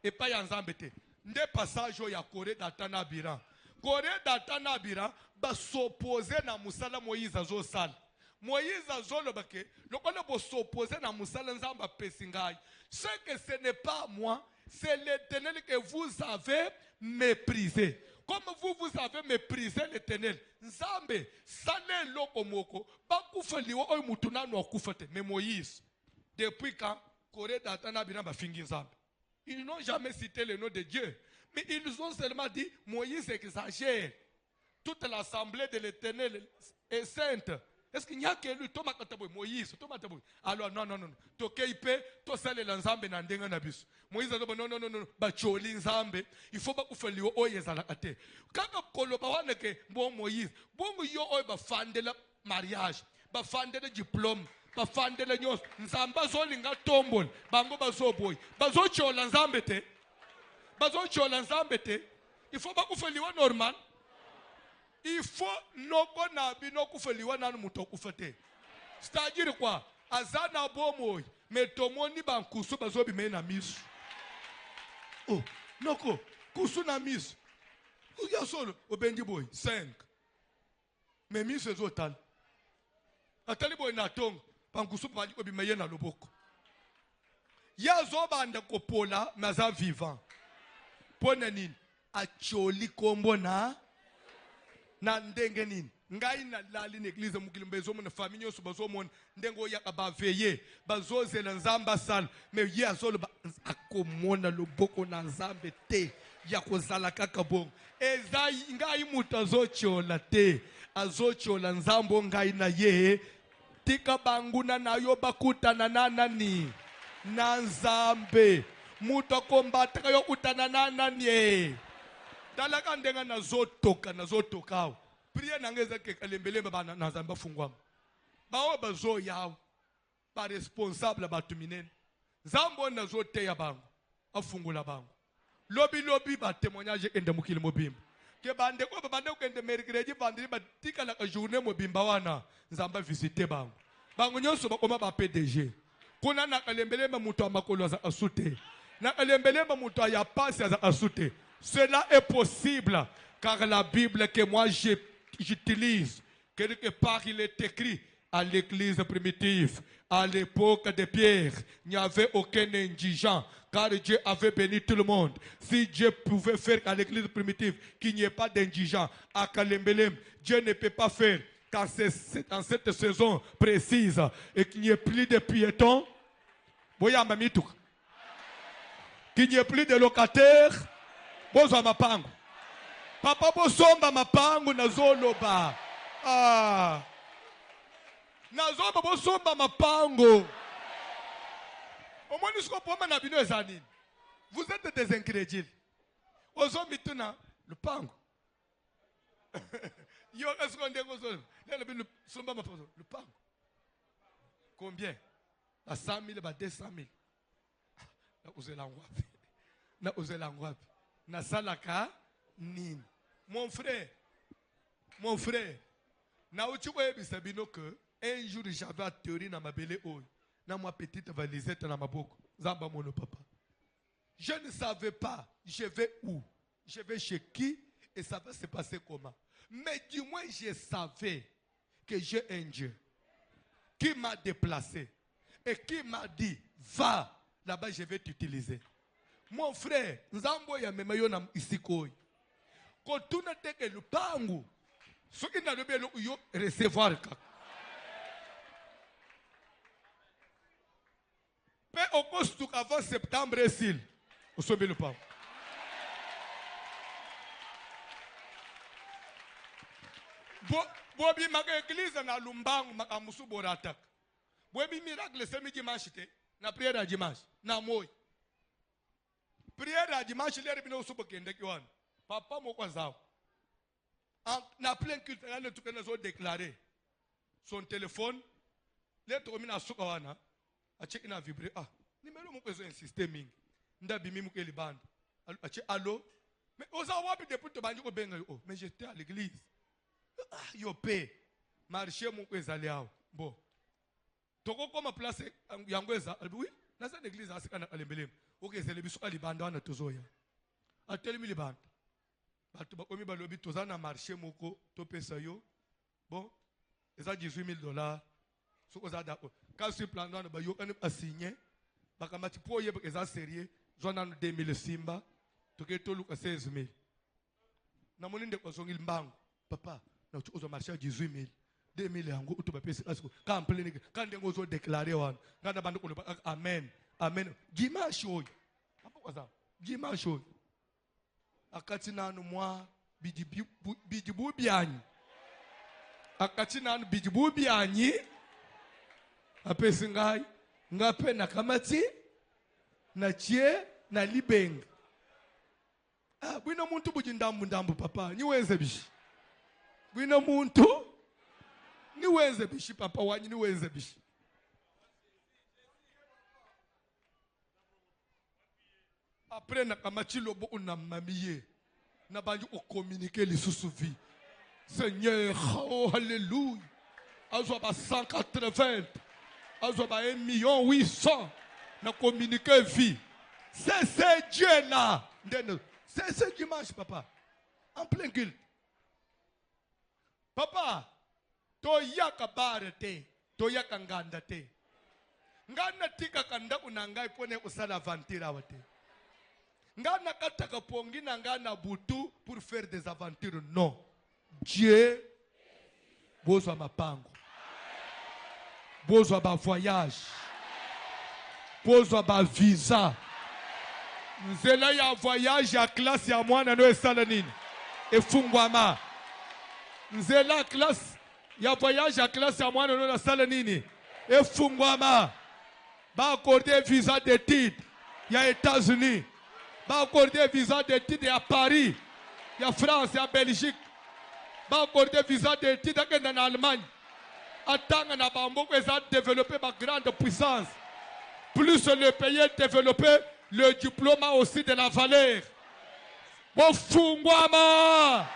et pas ya nzambe te. Nde passage ya Corée d'Atana Biran. Corée d'Atana Biran, ba s'opposer na musala Moïse azo sala. Moïse azo le bake, le kone bo s'opposer na musala nzamba pesingai. Ce que ce n'est pas moi, c'est l'Éternel que vous avez méprisé. Comme vous avez méprisé l'Éternel. Nzambe, sale loko moko, ba kufeli wo oy mutuna no kufete. Mais Moïse, depuis quand Corée d'Atana Biran ba fingi nzambe. Ils n'ont jamais cité le nom de Dieu. Mais ils ont seulement dit, Moïse exagère. Toute l'assemblée de l'Éternel est sainte. Est-ce qu'il n'y a que lui, Thomas Kataboy, Moïse, Thomas Kataboy? Alors non. Tokeipe, Tosale l'ensemble n'andenga nabis. Moïse a dit non, bacholi nzambe. Il faut pas que vous fassiez oye zalakate. Quand koloba wane ke bon Moïse, bon yo oye ba fande le mariage, ba fande le diplôme, ba fande le nyos. Nzamba zolinga tombol, bango bazo boy, bazo chola nzambe te, bazo chola nzambe te. Il faut pas que vous fassiez normal. Il faut noko na bino kufeliwa na muto kufete. C'est-à-dire quoi? Azana bomoy, mais tomoni ban kusu bazobi mena misu. Oh, noko, kusu na misu. Uya solo, obendi boy, 5. Mais misu ezotal. Atali boy na tong, ban kusu bali obi meye na loboko. Ya zoba anda kopola, maza vivant. Pona nini? Acholi kombo na ndenge nini ngai na lali n'eglise mukilumbe zo mona famille yoso bazo mona ndengo ya ba veiller bazozela nzamba sala mais ye azolo akomona loboko na nzambe te ya kozala kaka bongo ezai ngai muta zochola te azochola nzambo ngai na ye tika banguna nayo bakutana na nani na nzambe muta kombata yo kutana na nani Dalaka ndenga nazotoka. Priye nangeza ke kalembelemba ba nazamba fungwama. Bawo bazo yawo. Ba responsable batuminene. Zambo nazote ya bango. Afungula bango. Lobi ba témoignage ende mukili mobimba. Ke bande ko bande ko ende mercredi vendredi ba tika la journée mobimba wana. Nzamba visiter bango. Bango nyonso bakoma ba PDG. Kuna na kalembelemba mutu amakolo za asute. Na kalembelemba mutu ya passe za asute. Cela est possible car la Bible que moi j'utilise, quelque part il est écrit à l'église primitive, à l'époque de Pierre, il n'y avait aucun indigent car Dieu avait béni tout le monde. Si Dieu pouvait faire à l'église primitive qu'il n'y ait pas d'indigent, à Kalembelem, Dieu ne peut pas faire car c'est dans cette saison précise et qu'il n'y ait plus de piétons. qu'il n'y ait plus de locataires. Bozwa mapango. Papa bosomba mapango nazoloba. Ah. Nazoba bosomba mapango. Omoni siko poma na bino ezanini. Vous êtes des incrédules. Ozombi tuna le pango. Yo eskonde gozo. Le somba mapango. Le pango. Combien? À 100 000, à 200 000. Na uzelangwapi. Na uzelangwapi. Na salaka nini. Mon frère. Na uchuko ebisa bino que un jour j'avais à théorie na mabele oy. Na ma petite valisette na maboko. Zamba mono papa. Je ne savais pas je vais où. Je vais chez qui et ça va se passer comment. Mais du moins je savais que j'ai un Dieu qui m'a déplacé et qui m'a dit va là-bas je vais t'utiliser. Mon frère, Nzambo ya memayo na isikoi. Kotuna teke lupangu. Ce qui n'a le bien yo recevoir kaka. Mais au cours avant septembre ici, au sommet le pangu. Bobi maga église na lumbangu makamusu boratak. Bobi miracle semi dimanche te na prière à dimanche na moy. Prière à dimanche l'air bino subo kende kiwan. Papa moko zao. Na plein culte na tout kana zo déclarer son téléphone lettre mina suka wana a check na vibrer numéro moko zo insister mingi. Ndabi mi moko libanda. A check allô mais oza wapi depuis to banji ko benga mais j'étais à l'église. Yo pe marché mon ezali awo bon toko koma place yango eza oui na sa l'église asika na alembelem oke zele biso alibanda na tozoya atelemi libanda batu bakomi balobi toza na marché moko to pesa yo bon eza $18,000 soko za dako quand sur plan na ba yo kan asigner bakamati po yeba eza sérieux zona 2000 simba toke to luka 16,000 na moninde ko songil mbango papa na tu ozo marché 18,000 2,000 yango utoba pesa asiko ka plein ka ndengo zo déclarer wana ngana bandu ko amen amen dimanche oyo papa kwa za dimanche oyo akati nanu mwa bidibu byanyi akati nanu bidibu byanyi apesi ngai ngape na kamati na chie na libenga bwino muntu bujindambu papa niwenze bishi bwino muntu niwenze bishi papa wanyi niwenze bishi après na kamati lobo unamamiye na banji o communiquer les sous-vie Seigneur oh alléluia azwa ba 180 azwa ba 1,800,000 na communiquer vie c'est Dieu là c'est ce dimanche papa en plein culte papa toyaka barete toyaka nganda te ngana tika kanda unangai pone usala aventure awate ngana kataka pongi na ngana butu pour faire des aventures non Dieu bozwa mapango bozwa ba voyage bozwa ba visa nzela ya voyage ya classe ya mwana no esala nini efungwama nzela classe ya voyage ya classe ya mwana no esala nini efungwama ba accorder visa d'études ya États-Unis ba accorder visa d'études ya Paris ya France ya Belgique ba accorder visa d'études en Allemagne atanga na bamboko eza développer ba grande puissance plus le pays est développé le diplôme a aussi de la valeur. Bofungwama.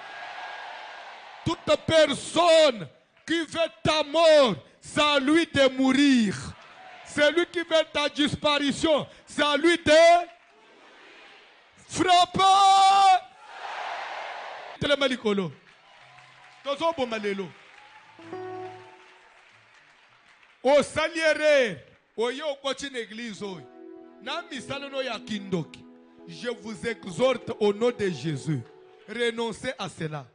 Toute personne qui veut ta mort, c'est à lui de mourir. Celui qui veut ta disparition, c'est à lui de frapper. Telemalikolo. Tozo bomalelo. Au saliere, oyo kochi l'église oyo. Je vous exhorte au nom de Jésus. Renoncez à cela.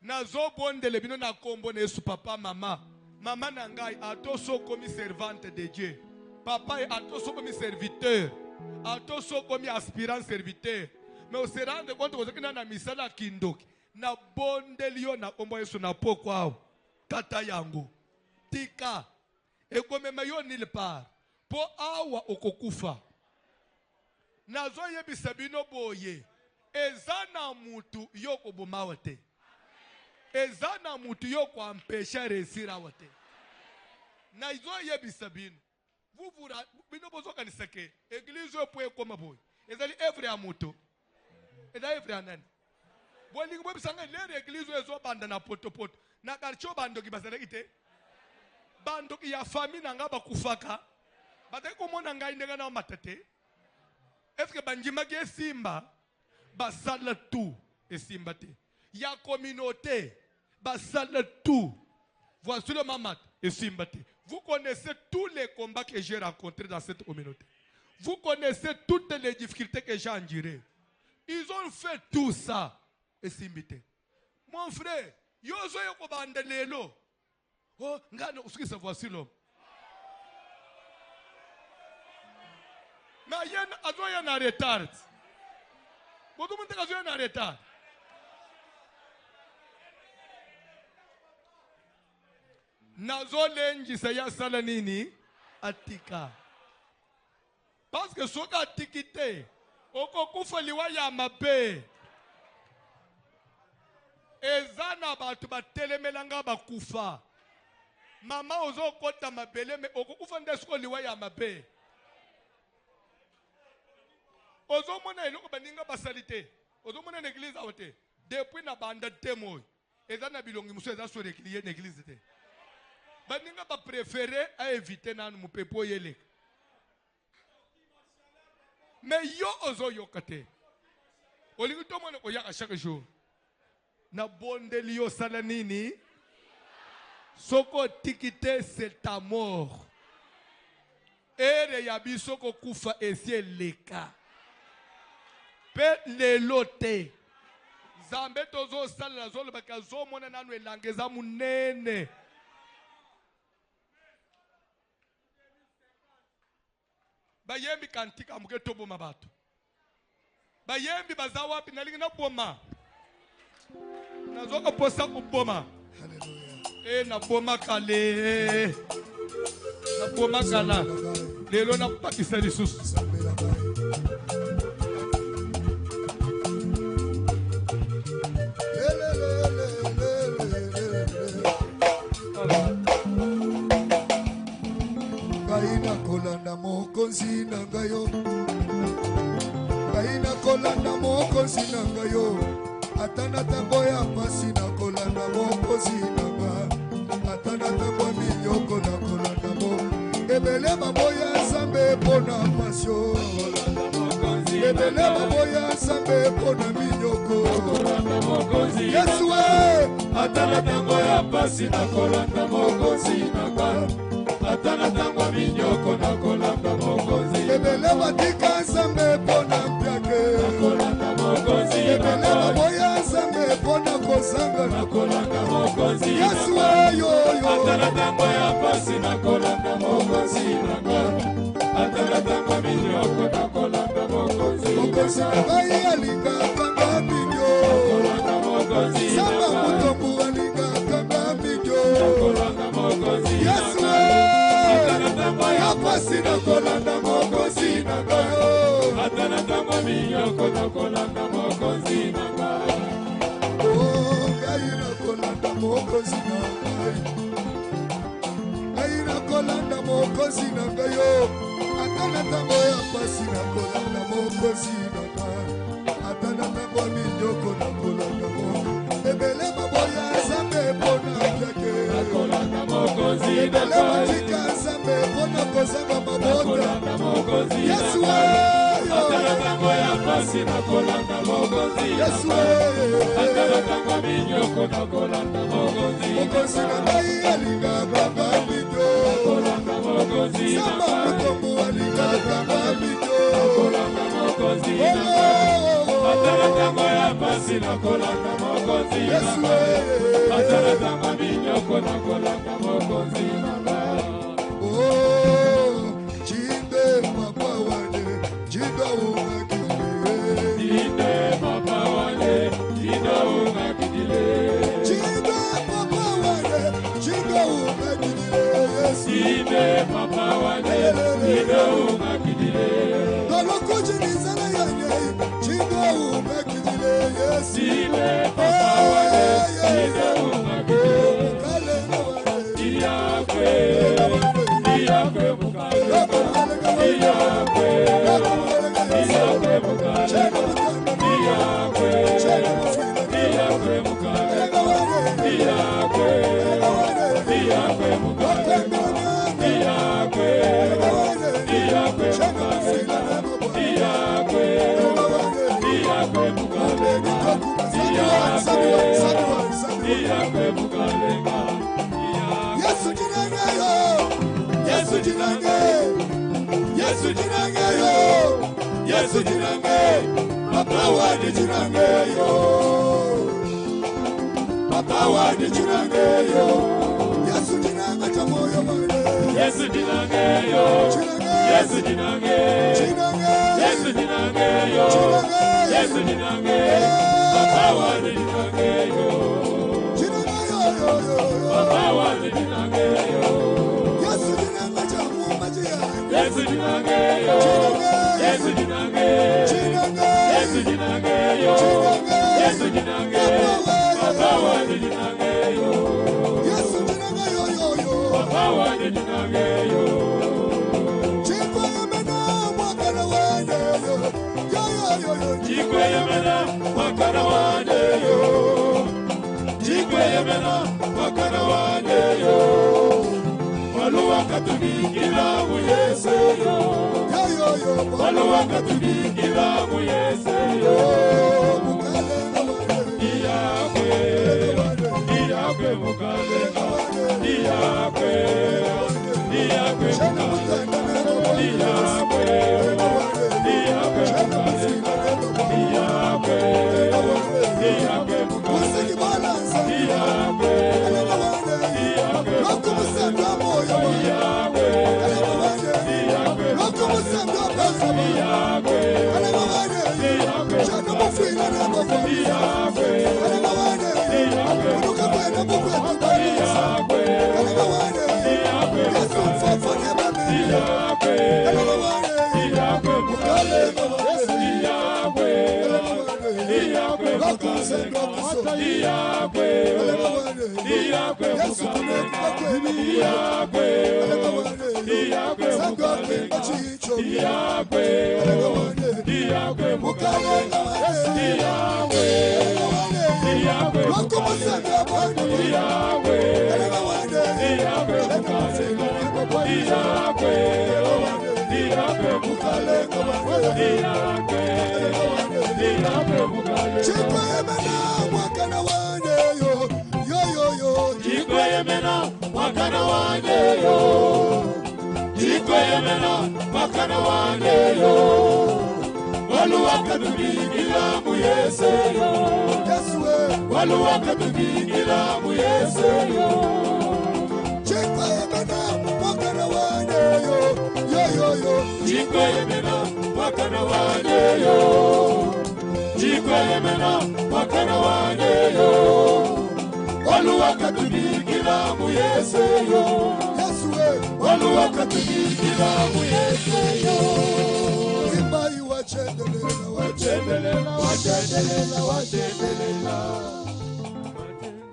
Nazo bonde le bino na kombo ne su papa mama. Mama nangai atoso comme servante de Dieu. Papa atoso comme serviteur. Ato so comme aspirant serviteur. Mais on se rend compte que nous avons misala kindoki. Na bondelio na kombo yesu na poko tata yango. Tika. Et comme mayo nulle part. Po awa okokufa. Nazo yebisa bino boye. Ezana mutu yoko bomawate. Ezana mutu yoko ampesha resira wate. Na izo yebisa bino. Vous bino bozo kanisake. Église yo poe koma boy. Ezali evre ya mutu. Eda evre anani. Boli ngbo bisanga lere église yo ezo banda na poto. Na karcho bando ki basara kite. Bando ki ya famille nanga bakufaka. Bate komona ngai ndenga na matete. Est-ce que banjima ki simba basala tout esimba te. Ya communauté basala tout. Voici le mamat esimba te. Vous connaissez tous les combats que j'ai rencontrés dans cette communauté. Vous connaissez toutes les difficultés que j'ai endurées. Ils ont fait tout ça. Esimba te. Mon frère, yozo yoko bandelelo. Oh, ngano usikisa voici l'homme. Mais il y a un retard. Vous avez un retard. Nazo lengi saya sala nini atika. Parce que soka atikite oko kufa liwa ya mabe. Ezana batu batelemelanga bakufa. Mama ozo kota mabele me oko kufa ndesko liwa ya mabe. Ozo mona eloko baninga basalite. Ozo mona l'église awote. Depuis na banda temo. Ezana bilongi muso eza so réclier l'église te. Baninga ba préférer à éviter nanu mupepo yele. Mais yo ozo yokate. Olingi to mona koyaka chaque jour. Na bondeli yo sala nini? Soko tikite c'est ta mort. Ere yabi soko kufa esie leka. Pe lelote. Zambe tozo sala zolo bakazo mona nanu elangeza munene. Bayembi kantika muke tobo mabato. Bayembi bazawa pinalingi na boma. Nazoka posa kuboma. Hallelujah. Na boma kale. Na boma kala. Lelo na pakisa lisusu. Kaina kolanda mokonzi nangayo. Kaina kolanda mokonzi nangayo. Atana tango ya pasi na kolanda mokonzi nanga. Atana tango minyoko na kolanda mo. Ebele baboya sambe pona pasio. Ebele baboya sambe pona minyoko. Yesu we. Atana tango ya pasi na kolanda mokonzi nanga. Atana tango minyoko na kolanda mokonzi. Ebele batika sambe pona piake. Na kolanda mokonzi. Ebele baboya sambe pona kozanga na kolanda mokonzi. Yesu yo. Atana tango ya pasi na kolanda mokonzi nanga. Atana tango minyoko na kolanda mokonzi. Mokonzi ngai alinga kanga binyo. Kolanda mokonzi. Samba mutombu alinga kanga binyo. Kolanda mokonzi. Yesu ya pasi na kolanda mokonzi nanga. Atana tango minyoko na kolanda mokonzi nanga. Oh, ngai na kolanda mokonzi nanga. Ngai na kolanda mokonzi nanga yo. Atana tango ya pasi na kolanda mokonzi nanga. Atana tango minyoko na kolanda mokonzi. Ebele baboya zambe pona piake. Na kolanda mokonzi nanga. Ebele batika zambe pona kozanga mabota. Yesu atana tango ya pasi na kolanda mokonzi. Yesu atana tango minyoko na kolanda mokonzi. Mokonzi na ngai alinga kanga minyo. Kolanda mokonzi. Samba mutombu alinga kanga minyo. Kolanda mokonzi. Atana tango ya pasi na kolanda mokonzi. Yesu atana tango minyoko na kolanda mokonzi. Oh, Jimbe papa wane. Yesu jinange, Papa wadi jinange yo. Papa wadi jinange yo. Yesu jinange chamoyo mane. Yesu jinange yo. Yesu jinange. Yesu jinange yo. Yesu jinange. Papa wadi jinange yo. Papa wadi jinange yo. Yesu jinange chamoyo mane. Yesu jinange yo. Yesu jinange. Yesu jinange yo. Yesu jinange. Papa wadi jinange yo. Yesu jinange yo yo yo. Papa wadi jinange yo. Chikwe yemena mwakana wane yo. Yo yo yo yo. Chikwe yemena mwakana wane yo. Chikwe yemena mwakana wane yo. Waluwa katubikila mu Yesu yo. Waluwa katubikila mu Yesu yo. Iyakwe mukalenga. Iyakwe mukalenga. Iyakwe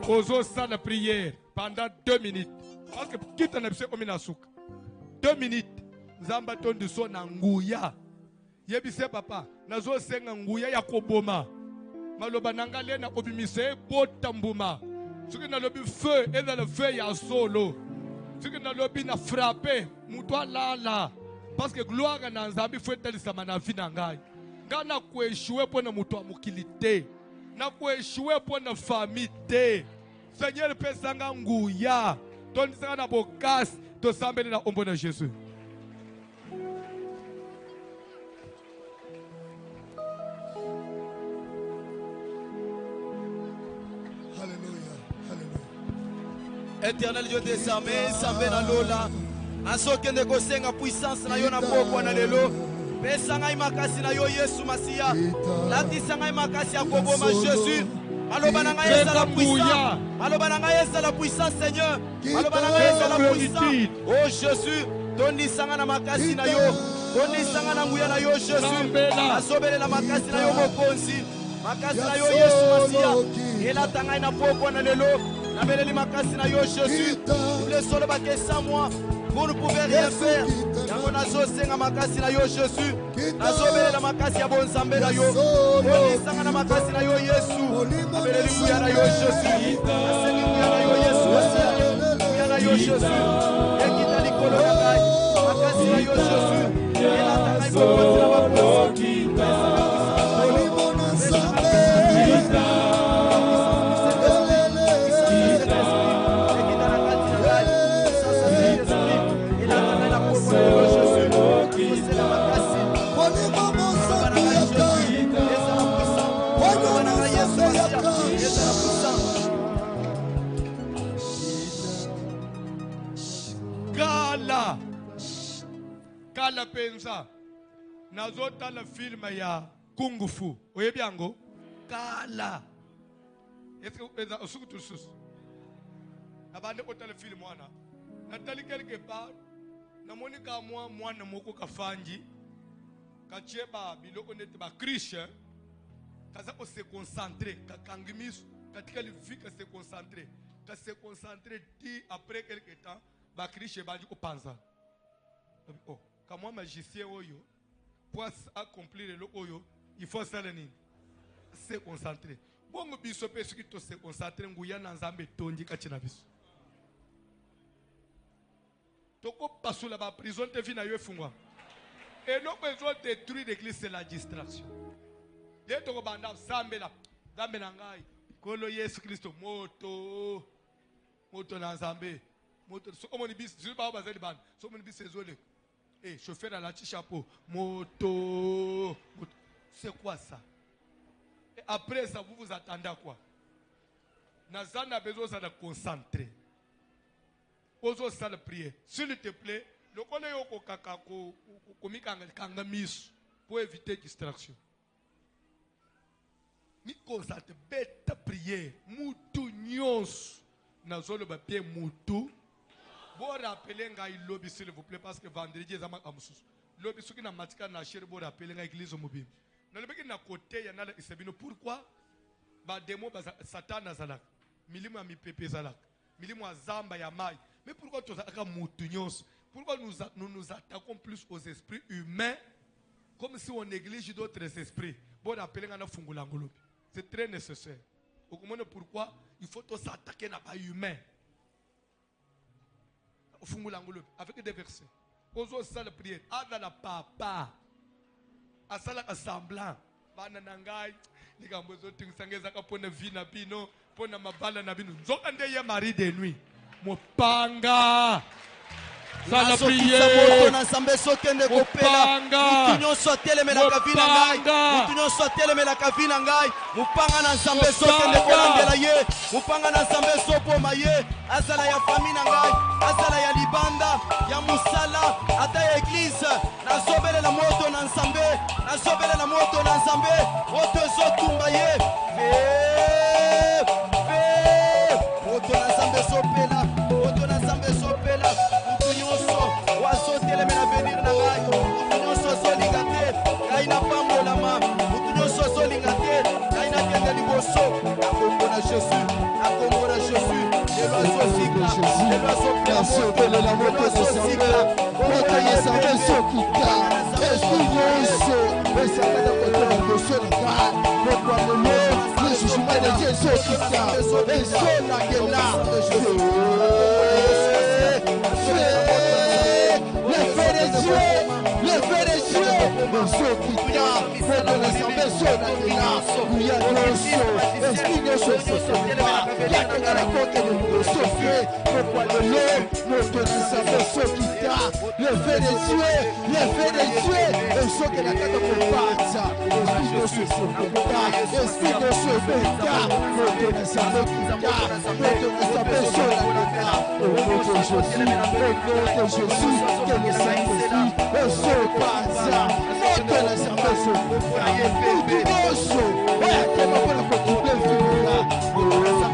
Ozo la prière pendant 2 minutes. Parce que quitte na bise omina suka. 2 minutes. Nzamba tondi so na nguya. Yebise papa, nazo senga nguya ya koboma. Maloba nanga lena obimise botambuma. Soki na lobi feu et dans le feu ya solo. Soki na lobi na frapper, mutwa lala. Parce que gloire na nzambi faut etalisa na vie na ngai. Ngana ko échouer pour na mutwa mukilité. Na ko échouer pour na famille té. Seigneur pesanga nguya. Tondisanga na bokas to sambele na ombo na Jésus. Éternel Dieu des armées, Sambé na lola. Asoke negosenga puissance na yo na poko na lelo. Pesanga imakasi na yo Yesu Masia. Latisanga imakasi ya koboma Jésus. Maloba na ngai eza la puissance. Maloba na ngai eza la puissance Seigneur. Maloba na ngai eza la puissance. Oh Jésus, tondisanga na makasi na yo. Tondisanga na nguya na yo Jésus. Asobele na makasi na yo mokonzi. Makasi na yo Yesu Masia. Ela tanga ina poko na lelo. Nabeleli makasi na yo Jésus. Double solo bake sans moi. Vous ne pouvez rien faire. Yango nazo senga makasi na yo Jésus. Nazobele na makasi ya bonzambe na yo. Onisanga na makasi na yo Yesu. Nabeleli kuya na yo Jésus. Nasengi kuya na yo Yesu. Kuya na yo Jésus. Ekita likolo ya ngai. Makasi na yo Jésus. Ela tanga iko na maposi. Kombo na ngai Yesu Masiya. Ezala puissant. Kala pensa nazotala film ya Kung Fu oyebi yango kala est-ce osuku tususu abande kotala film wana natali quelque part namoni ka mwana moko kafanji kacheba biloko nete ba Christian kaza ko se concentrer kakangimis katika livika se concentrer ka se concentrer ti après quelque temps ba Christian bandi ko panza. Oh, comme moi magicien oyo pour accomplir le oyo il faut se concentrer. Bon biso pe ce qui to se concentrer nguya na nzambe tondi kachina biso. Toko pasula ba prison te vina yo fungwa. Et non besoin de détruire l'église c'est la distraction. Ye toko banda sambela nzambe na ngai kolo Yesu Kristo moto na nzambe moto so omoni bis je ba bazali ban so omoni bis ezole. Eh, chauffeur à la chapeau, moto. C'est quoi ça? Et après ça, vous vous attendez à quoi? Nazan a besoin de concentrer. Ozo ça de prier. S'il te plaît, le connaît au kakako, kangamisu, pour éviter distraction. Mi concentre, bête prier, mutu nyos. Nazolo ba bien mutu. Bon rappeler ngai lobby s'il vous plaît parce que vendredi ezama kamususu. Lobby soki na matika na chéri bon rappeler ngai église mobile. Na lobeki na côté ya na isabino pourquoi ba démon ba Satan azalaka. Milimo ya mipepe azalaka. Milimo ya zamba ya mai. Mais pourquoi tu as mutu nyos? Pourquoi nous nous attaquons plus aux esprits humains comme si on néglige d'autres esprits? Bon rappeler ngai na fungula ngolobi. C'est très nécessaire. Vous comprenez pourquoi il faut s'attaquer na ba humain. Avec des versets. Ozo sala prière. Adala papa. Asala semblant. Bana nangai. Ligambo zote ngizangeza kapona vina bino. Pona mabala na bino. Nzoka ndeye mari de nuit. Mopanga. Sala prière. Moto na sambe sokende kopela. Mutunyo sotele mela kavina ngai. Mutunyo sotele mela kavina ngai. Mupanga na sambe sokende kolangela ye. Mupanga na sambe sopoma ye. Asala ya famille ngai. Asala ya libanda. Ya musala. Ata ya église. Na sobele la moto na sambe. Na sobele la moto na sambe. Moto sotumba ye. Moto na sambe sopela. Moto na sambe sopela. Wasotele mena venir na ngai. Mutunyo soso lingate. Ngai na pamolama. Mutunyo soso lingate. Ngai na kende liboso. Akombo na Jésus. Akombo na Jésus. L'oiseau sikla. L'oiseau plafond. L'oiseau sikla. Moto ya sambe sokika. Espinoso. Esaka na koto na boso na ngai. Moto ya lelo. Yesu mwana je sokika. Eso na kela. Le feu des cieux, le feu qui t'a fait de l'assemblée sonatila, il y a le son, esprit de ce pas, il y a que la côte de le souffler, le poids de l'eau, notre assemblée qui t'a, le feu des cieux, le son que la tête de passe, esprit de ce pas, esprit de ce pas, notre assemblée qui t'a, notre assemblée sonatila, au nom de Jésus, que le Saint-Esprit, le son passe, notre assemblée sonatila, mosso, ouais, comment on peut couper le feu là, le feu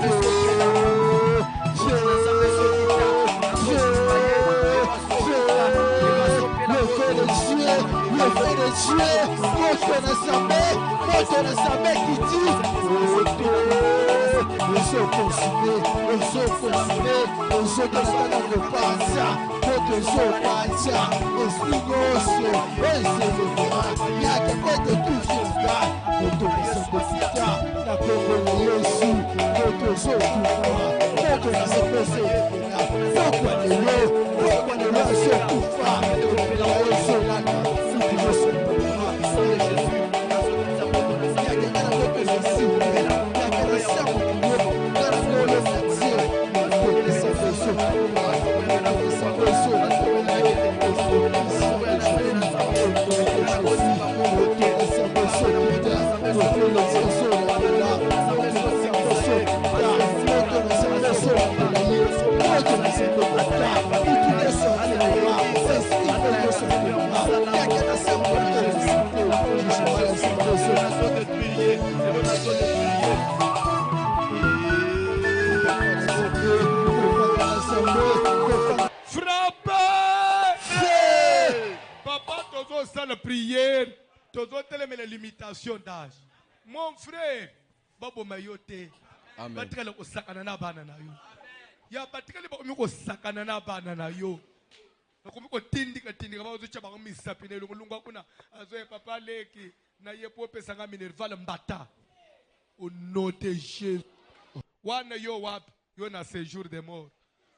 de Dieu, notre assemblée qui dit, le son consumé, le son consumé, le son de la passe, notre son passe, esprit gosse, et c'est le bras, il y a quelqu'un de tout ce gars, notre assemblée qui t'a, la pauvre Jésus, notre son qui t'a, notre assemblée qui t'a, pourquoi de l'eau se coupe pas, la se la Yes, kita bitu nyonso akolela esprit nyonso akolela yake na sango Frappez! Papa, toujours ça la prière, toujours tellement les limitations d'âge. Mon frère, Babo Mayote, batikale ko sakana na bana na yo. Ya batikale ba ko sakana na bana na yo. Nakomi ko tindika ba uzocha ba misapine lungu kuna azoe papa leki na ye pope sanga minerval mbata. Au nom de Jésus. Wana yo wap yo na séjour de mort.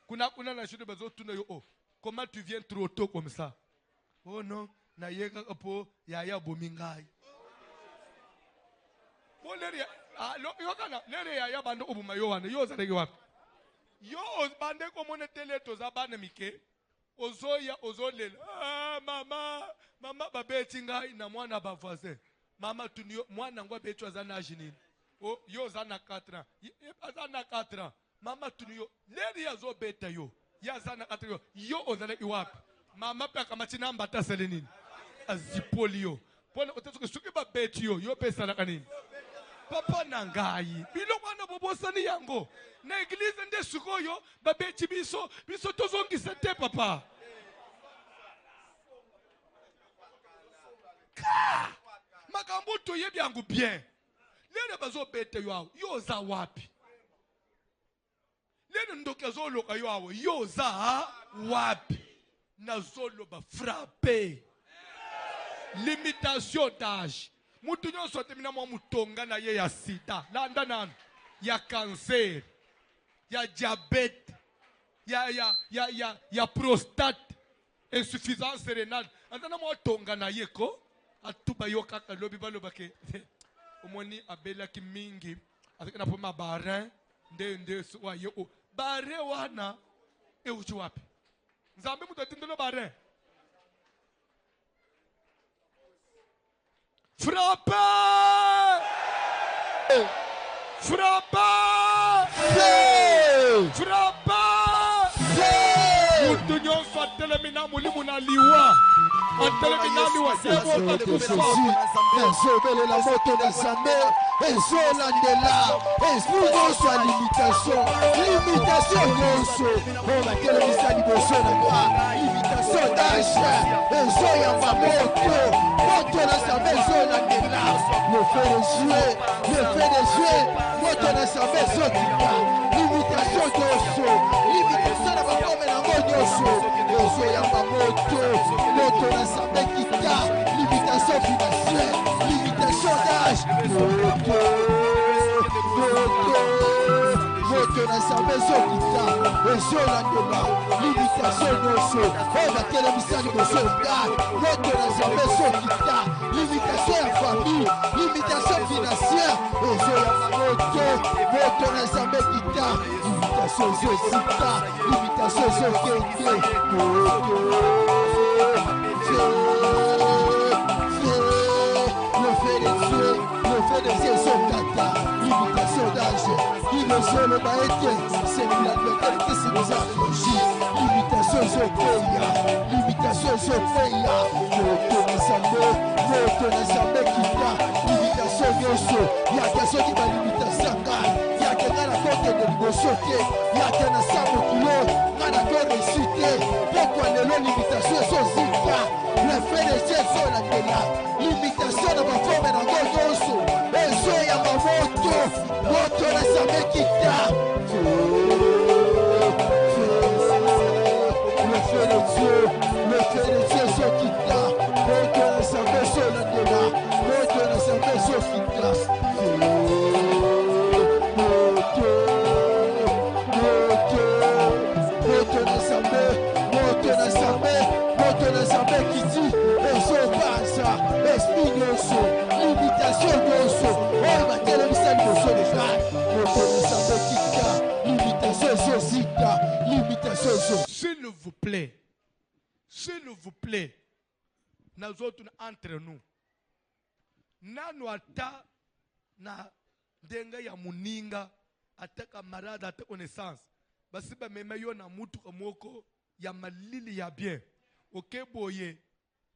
Kuna na jour de bazo tuna yo oh. Comment tu viens trop tôt comme ça? Oh non, na yeka kapo ya bomingai. Bon lere yo kana lere ya bando obuma yo wana yo zaleki wapi? Yo bande ko mone tele to za bana mike. Ozoya ozolela. Ah mama babeti ngai na mwana ba voisin. Mama tunio mwana ngwa betwa za na jinini. Oh yo za na 4 ans. Za na 4 ans. Mama tunio lere ya zo beta yo. Ya za na 4 ans. Yo ozaleki wapi? Mama pe akamachina mbata selenini. Azipoli yo. Pona otesuke suki ba beti yo pesa na kanini. Papa nangai biloko na bobosani yango na église nde sukoyo babeti biso tozongisa te papa makambo toyebi yango bien lele bazobete yo awo yo za wapi lele ndoki azoloka yo awo yo za wapi nazoloba frapper limitation d'âge. Mutu nyonso atemina mwa mutonga na ye ya sida landa nanu ya cancer ya diabète ya prostate insuffisance rénale andana mwa tonga na ye ko atuba yo kaka lobi baloba ke omoni abelaki mingi azaki na poma barin nde wa ye o bare wana euchi wapi nzambe mutu atindelo barin. Frappez! Frappez! Frappez! Mutu nyonso atelemina mulimu na liwa. Atelemina liwa. ezobelela moto na nzambe ezolandela esprit nyonso ya limitation nyonso oyo batelemisa liboso na nga limitation d'âge ezoyamba moto na nzambe ezolandela le fait de jouer moto na nzambe ezokita limitation nyonso limitation na bakome nango nyonso ezoyamba moto na nzambe kita limitation financière limitation d'âge moto na nzambe ezokita ezolandela limitation nyonso oyo batelemisa liboso nga moto na nzambe ezokita limitation ya famille limitation financière ezoyamba moto na nzambe kita limitation ezozika limitation ezokende le fait de ces sokata limitation d'âge il ne se le baete c'est la nouvelle que c'est nos affranchis limitation ezopeya moto na nzambe kita limitation nyonso yake soki balimitation ngai yake ngai nakokende liboso te yake na sa mokilo ngai nakoresi te pokwa lelo limitation ezozika le fait de ces ezolandela limitation na baforme nango nyonso ezoyamba moto na nzambe kita le fait de Dieu ezokita moto na nzambe ezolandela moto na nzambe ezokita moto na nzambe kiti ezobanza esprit nyonso limitation nyonso oyo batelemisa liboso lega moto na nzambe kita limitation ezozika limitation ezo. S'il vous plaît, nous autres entre nous, nanu ata na denga ya muninga ata camarade ata connaissance basi bamema yo na mutuka moko ya malili ya bien okeboye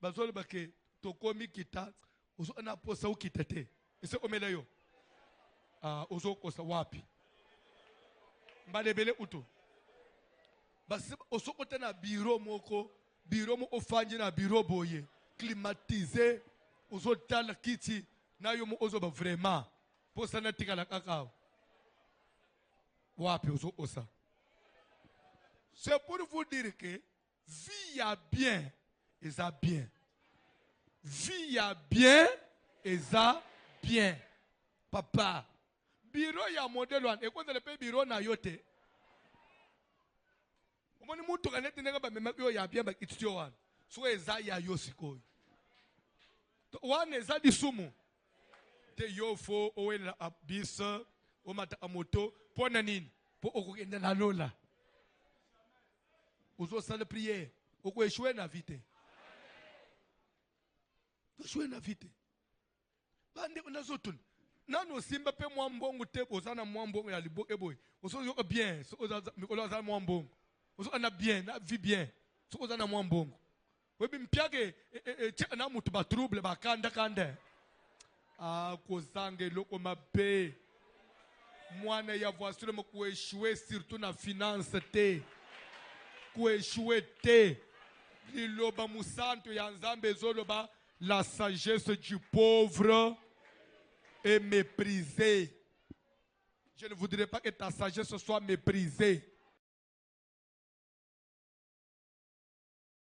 bazoloba ke tokomi kita ozo na posa ukita te ese omela yo ozo kosa wapi mbalebele uto basi ozo kota na bureau mo ofanje na bureau boye climatisé ozo tala kiti na yo mo ozo ba vraiment posa na tikala kakao wapi ozo osa. C'est pour vous dire que vie ya bien et ça bien. Vie ya bien et ça bien. Papa, bureau ya modèle one et quand le pays bureau na yote. Omoni mutu kanete nenga ba mema yo ya bien ba kitio one. So eza ya yosiko. One eza disumu. Te yo fo owela abisa o mata amoto pona nini? Po okugenda na lola. Ozo sala prière. Oko échouer na vite. Échouer na vite. Bande onazotun. Nano simba pe mwambongo te ozana mwambongo ya libo eboy. Ozo yo bien, so oza mikolo ozana mwambongo. Ozo ana bien, na vie bien. So ozana mwambongo. Webi mpiage na mutu ba trouble ba kanda. Kozange loko mabe. Mwana ya voiture mo ko échouer surtout na finance te. Ko échouer te. Liloba musanto ya nzambe zoloba la sagesse du pauvre est méprisée. Je ne voudrais pas que ta sagesse soit méprisée.